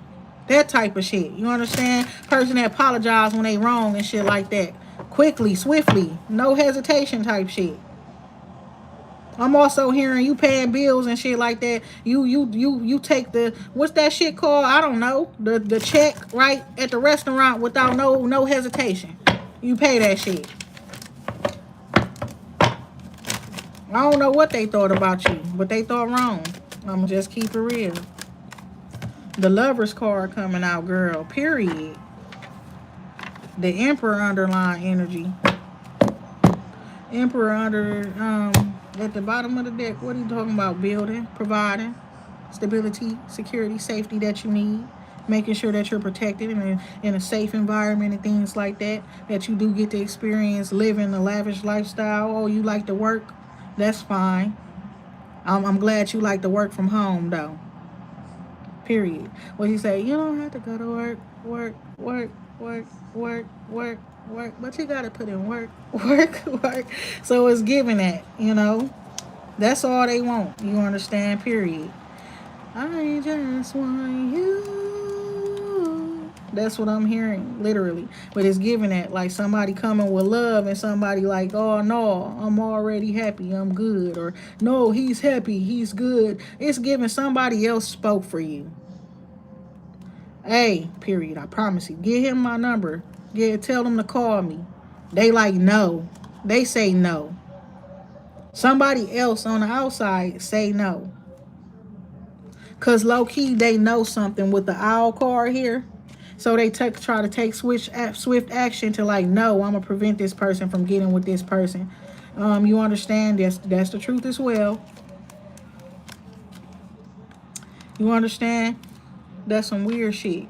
That type of shit. You understand? Person that apologize when they wrong and shit like that. Quickly, swiftly, no hesitation type shit. I'm also hearing you paying bills and shit like that. You take the, what's that shit called? I don't know. The check, right? At the restaurant without no hesitation. You pay that shit. I don't know what they thought about you, but they thought wrong. I'ma just keep it real. The Lover's card coming out, girl. Period. The Emperor underlying energy. Emperor under at the bottom of the deck. What are you talking about? Building, providing, stability, security, safety that you need. Making sure that you're protected in a safe environment and things like that. That you do get to experience living a lavish lifestyle. Oh, you like to work? That's fine. I'm glad you like to work from home, though. Period. What you say? You don't have to go to work. But you gotta put in work. So it's giving that, you know. That's all they want. You understand? Period. I just want you. That's what I'm hearing, literally. But it's giving that, like somebody coming with love and somebody like, oh no, I'm already happy, I'm good. Or no, he's happy, he's good. It's giving somebody else spoke for you. Hey, period, I promise you. Give him my number. Tell them to call me. They like no. They say no. Somebody else on the outside say no. Because low-key, they know something with the owl card here. So they try to take swift action to like, no, I'm going to prevent this person from getting with this person. You understand? That's the truth as well. You understand? That's some weird shit.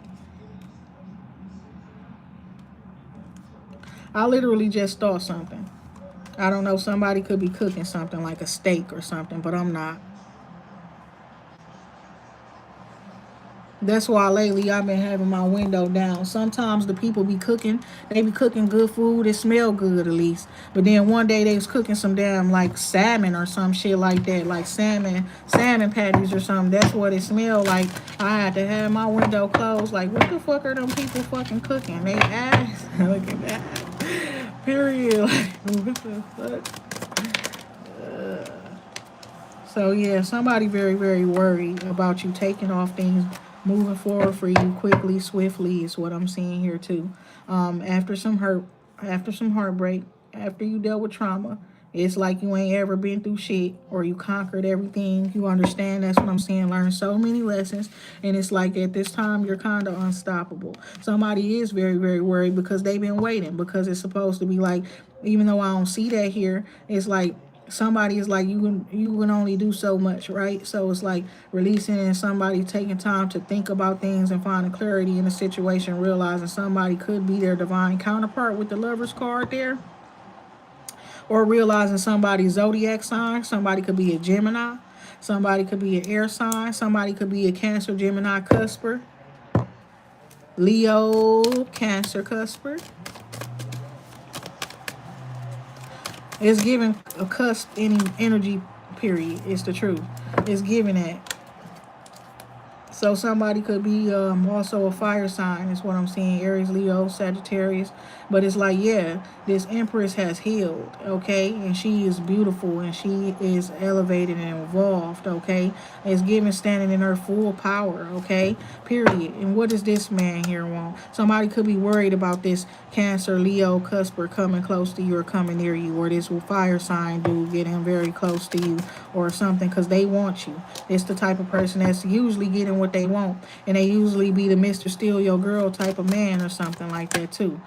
I literally just thought something. I don't know, somebody could be cooking something like a steak or something, but I'm not. That's why lately I've been having my window down. Sometimes the people be cooking. They be cooking good food. It smell good at least. But then one day they was cooking some damn like salmon or some shit like that. Like salmon patties or something. That's what it smelled like. I had to have my window closed. Like, what the fuck are them people fucking cooking? They ass. Look at that. Period. Like, what the fuck? So yeah, somebody very, very worried about you taking off things moving forward for you quickly, swiftly is what I'm seeing here too. After some hurt, after some heartbreak, after you dealt with trauma, it's like you ain't ever been through shit or you conquered everything. You understand? That's what I'm saying. Learn so many lessons. And it's like at this time, you're kind of unstoppable. Somebody is very, very worried because they've been waiting. Because it's supposed to be like, even though I don't see that here, it's like somebody is like you can only do so much, right? So it's like releasing and somebody taking time to think about things and finding clarity in the situation, realizing somebody could be their divine counterpart with the Lover's card there, or realizing somebody's zodiac sign. Somebody could be a Gemini, somebody could be an air sign, somebody could be a Cancer, Gemini, cusper, Leo, Cancer, cusper. It's giving a cusp energy, period. It's the truth. It's giving that. So somebody could be also a fire sign is what I'm seeing. Aries, Leo, Sagittarius. But it's like, yeah, this Empress has healed, okay? And she is beautiful and she is elevated and evolved, okay? It's giving standing in her full power, okay? Period. And what does this man here want? Somebody could be worried about this Cancer, Leo, cusper coming close to you or coming near you, or this fire sign dude getting very close to you or something, because they want you. It's the type of person that's usually getting what they want, and they usually be the Mr. Steal Your Girl type of man or something like that too.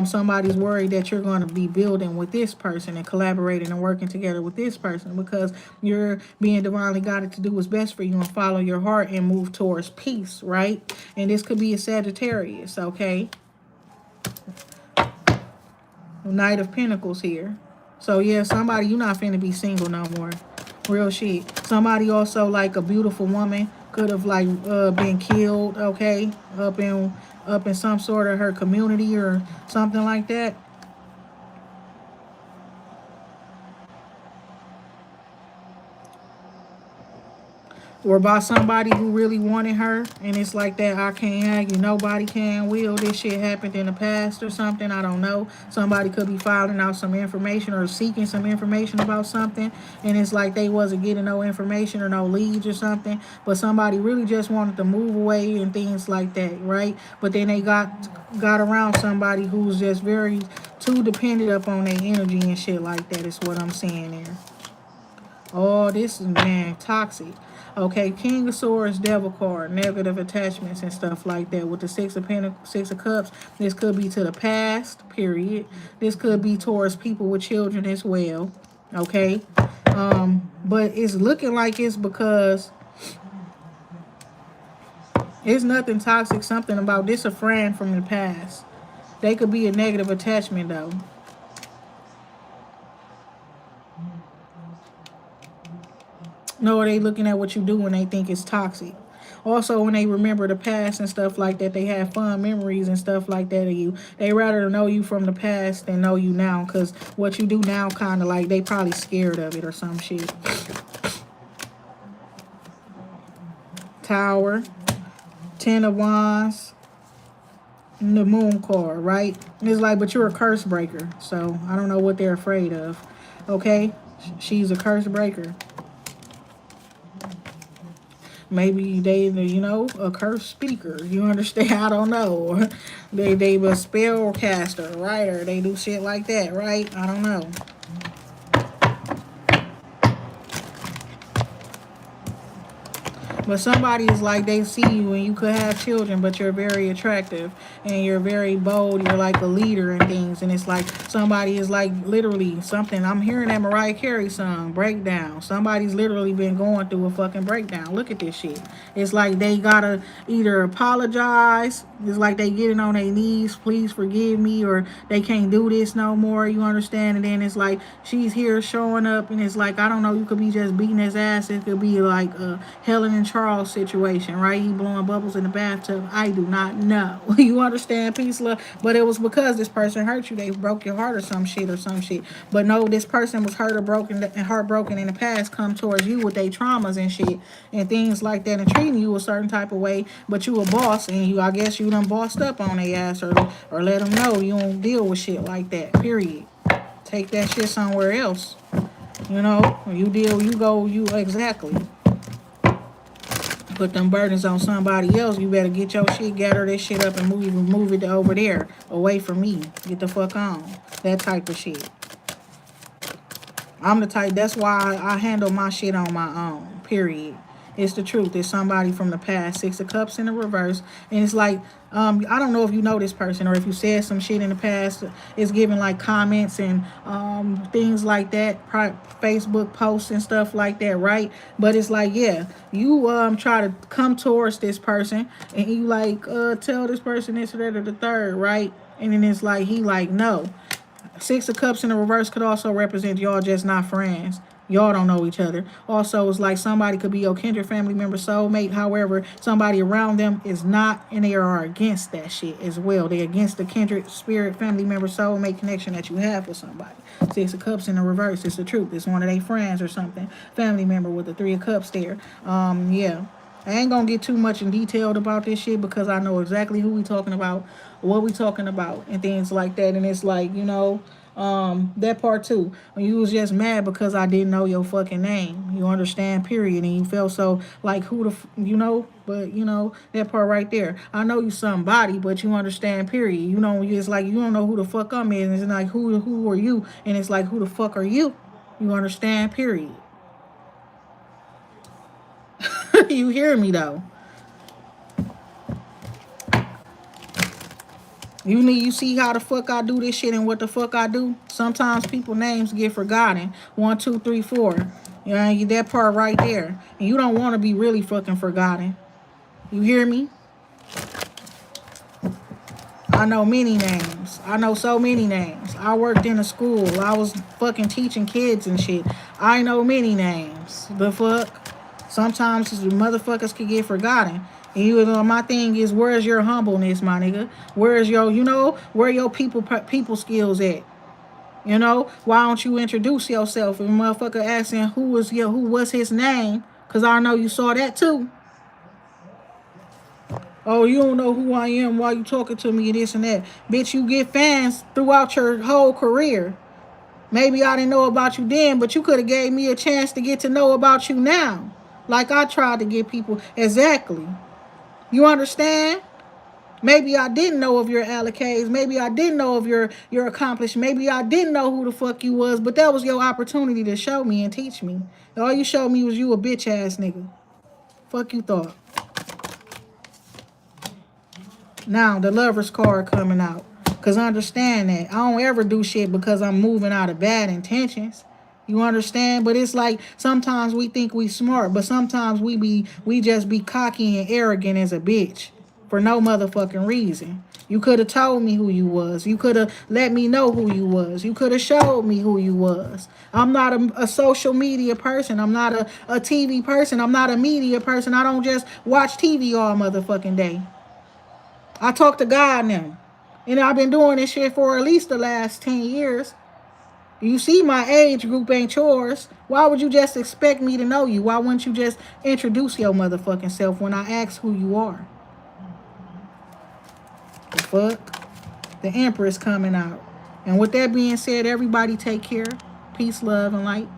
Somebody's worried that you're going to be building with this person and collaborating and working together with this person because you're being divinely guided to do what's best for you and follow your heart and move towards peace, right? And this could be a Sagittarius, okay? Knight of Pentacles here. So yeah, somebody, you're not finna be single no more. Real shit. Somebody also, like a beautiful woman, could have like been killed, okay, up in some sort of her community or something like that. Or by somebody who really wanted her, and it's like that, I can't have you, nobody can, will, this shit happened in the past or something, I don't know. Somebody could be filing out some information or seeking some information about something, and it's like they wasn't getting no information or no leads or something, but somebody really just wanted to move away and things like that, right? But then they got around somebody who's just very too dependent upon their energy and shit like that, is what I'm saying there. Oh, this is, man, toxic. Okay, King of Swords, Devil card, negative attachments and stuff like that. With the Six of Pentacles, Six of Cups, this could be to the past, period. This could be towards people with children as well. Okay, but it's looking like it's because it's nothing toxic. Something about this a friend from the past. They could be a negative attachment though. No, they looking at what you do when they think it's toxic. Also, when they remember the past and stuff like that, they have fun memories and stuff like that of you. They rather know you from the past than know you now, because what you do now kind of like they probably scared of it or some shit. Tower, Ten of Wands, and the Moon card, right? It's like, but you're a curse breaker, so I don't know what they're afraid of. Okay, she's a curse breaker. Maybe they, a curse speaker. You understand? I don't know. Or they a spellcaster, right? Or they do shit like that, right? I don't know. But somebody is like, they see you and you could have children, but you're very attractive and you're very bold. You're like a leader and things. And it's like somebody is like literally something. I'm hearing that Mariah Carey song, Breakdown. Somebody's literally been going through a fucking breakdown. Look at this shit. It's like they gotta either apologize. It's like they getting on their knees, please forgive me, or they can't do this no more. You understand? And then it's like she's here showing up and it's like, I don't know, you could be just beating his ass. It could be like Helen and Charles situation, right? He blowing bubbles in the bathtub. I do not know. You understand? Peace, love. But it was because this person hurt you. They broke your heart or some shit. But no, this person was hurt or broken and heartbroken in the past, come towards you with their traumas and shit and things like that and treating you a certain type of way. But you a boss and I guess you done bossed up on their ass or let them know you don't deal with shit like that. Period. Take that shit somewhere else. You go, exactly. put them burdens on somebody else, you better get your shit, gather this shit up and move it over there, away from me. Get the fuck on. That type of shit. I'm the type, that's why I handle my shit on my own, period. It's the truth. It's somebody from the past. Six of Cups in the reverse. And it's like, I don't know if you know this person or if you said some shit in the past. It's giving like comments and things like that, Facebook posts and stuff like that, right? But it's like, yeah, you try to come towards this person and you like tell this person this or that or the third, right? And then it's like, he like, no. Six of Cups in the reverse could also represent y'all just not friends. Y'all don't know each other. Also, it's like somebody could be your kindred family member, soulmate. However, somebody around them is not, and they are against that shit as well. They're against the kindred spirit, family member, soulmate connection that you have with somebody. Six of Cups in the reverse. It's the truth. It's one of their friends or something. Family member with the Three of Cups there. Yeah. I ain't gonna get too much in detail about this shit because I know exactly who we talking about, what we talking about, and things like that. And it's like, that part too. When you was just mad because I didn't know your fucking name. You understand, period. And you felt so like who but that part right there. I know you somebody, but you understand, period. It's like you don't know who the fuck I'm in. It's like who are you? And it's like who the fuck are you? You understand, period. You hear me though? You see how the fuck I do this shit and what the fuck I do? Sometimes people names get forgotten. 1, 2, 3, 4. That part right there. And you don't want to be really fucking forgotten. You hear me? I know many names. I know so many names. I worked in a school. I was fucking teaching kids and shit. I know many names. The fuck? Sometimes the motherfuckers can get forgotten. And my thing is, where's your humbleness, my nigga? Where's your, where your people skills at? Why don't you introduce yourself? And motherfucker asking who was his name? Cause I know you saw that too. Oh, you don't know who I am while you talking to me and this and that. Bitch, you get fans throughout your whole career. Maybe I didn't know about you then, but you could have gave me a chance to get to know about you now. Like I tried to get people. Exactly. You understand? Maybe I didn't know of your allocates. Maybe I didn't know of your accomplishment. Maybe I didn't know who the fuck you was, but that was your opportunity to show me and teach me. All you showed me was you a bitch ass nigga. Fuck you thought. Now the Lover's card coming out. Cause understand that I don't ever do shit because I'm moving out of bad intentions. You understand? But it's like sometimes we think we smart, but sometimes we just be cocky and arrogant as a bitch for no motherfucking reason. You could have told me who you was. You could have let me know who you was. You could have showed me who you was. I'm not a social media person. I'm not a TV person. I'm not a media person. I don't just watch TV all motherfucking day. I talk to God now. And I've been doing this shit for at least the last 10 years. You see my age group ain't yours. Why would you just expect me to know you? Why wouldn't you just introduce your motherfucking self when I ask who you are? The fuck? The Empress coming out. And with that being said, everybody take care. Peace, love, and light.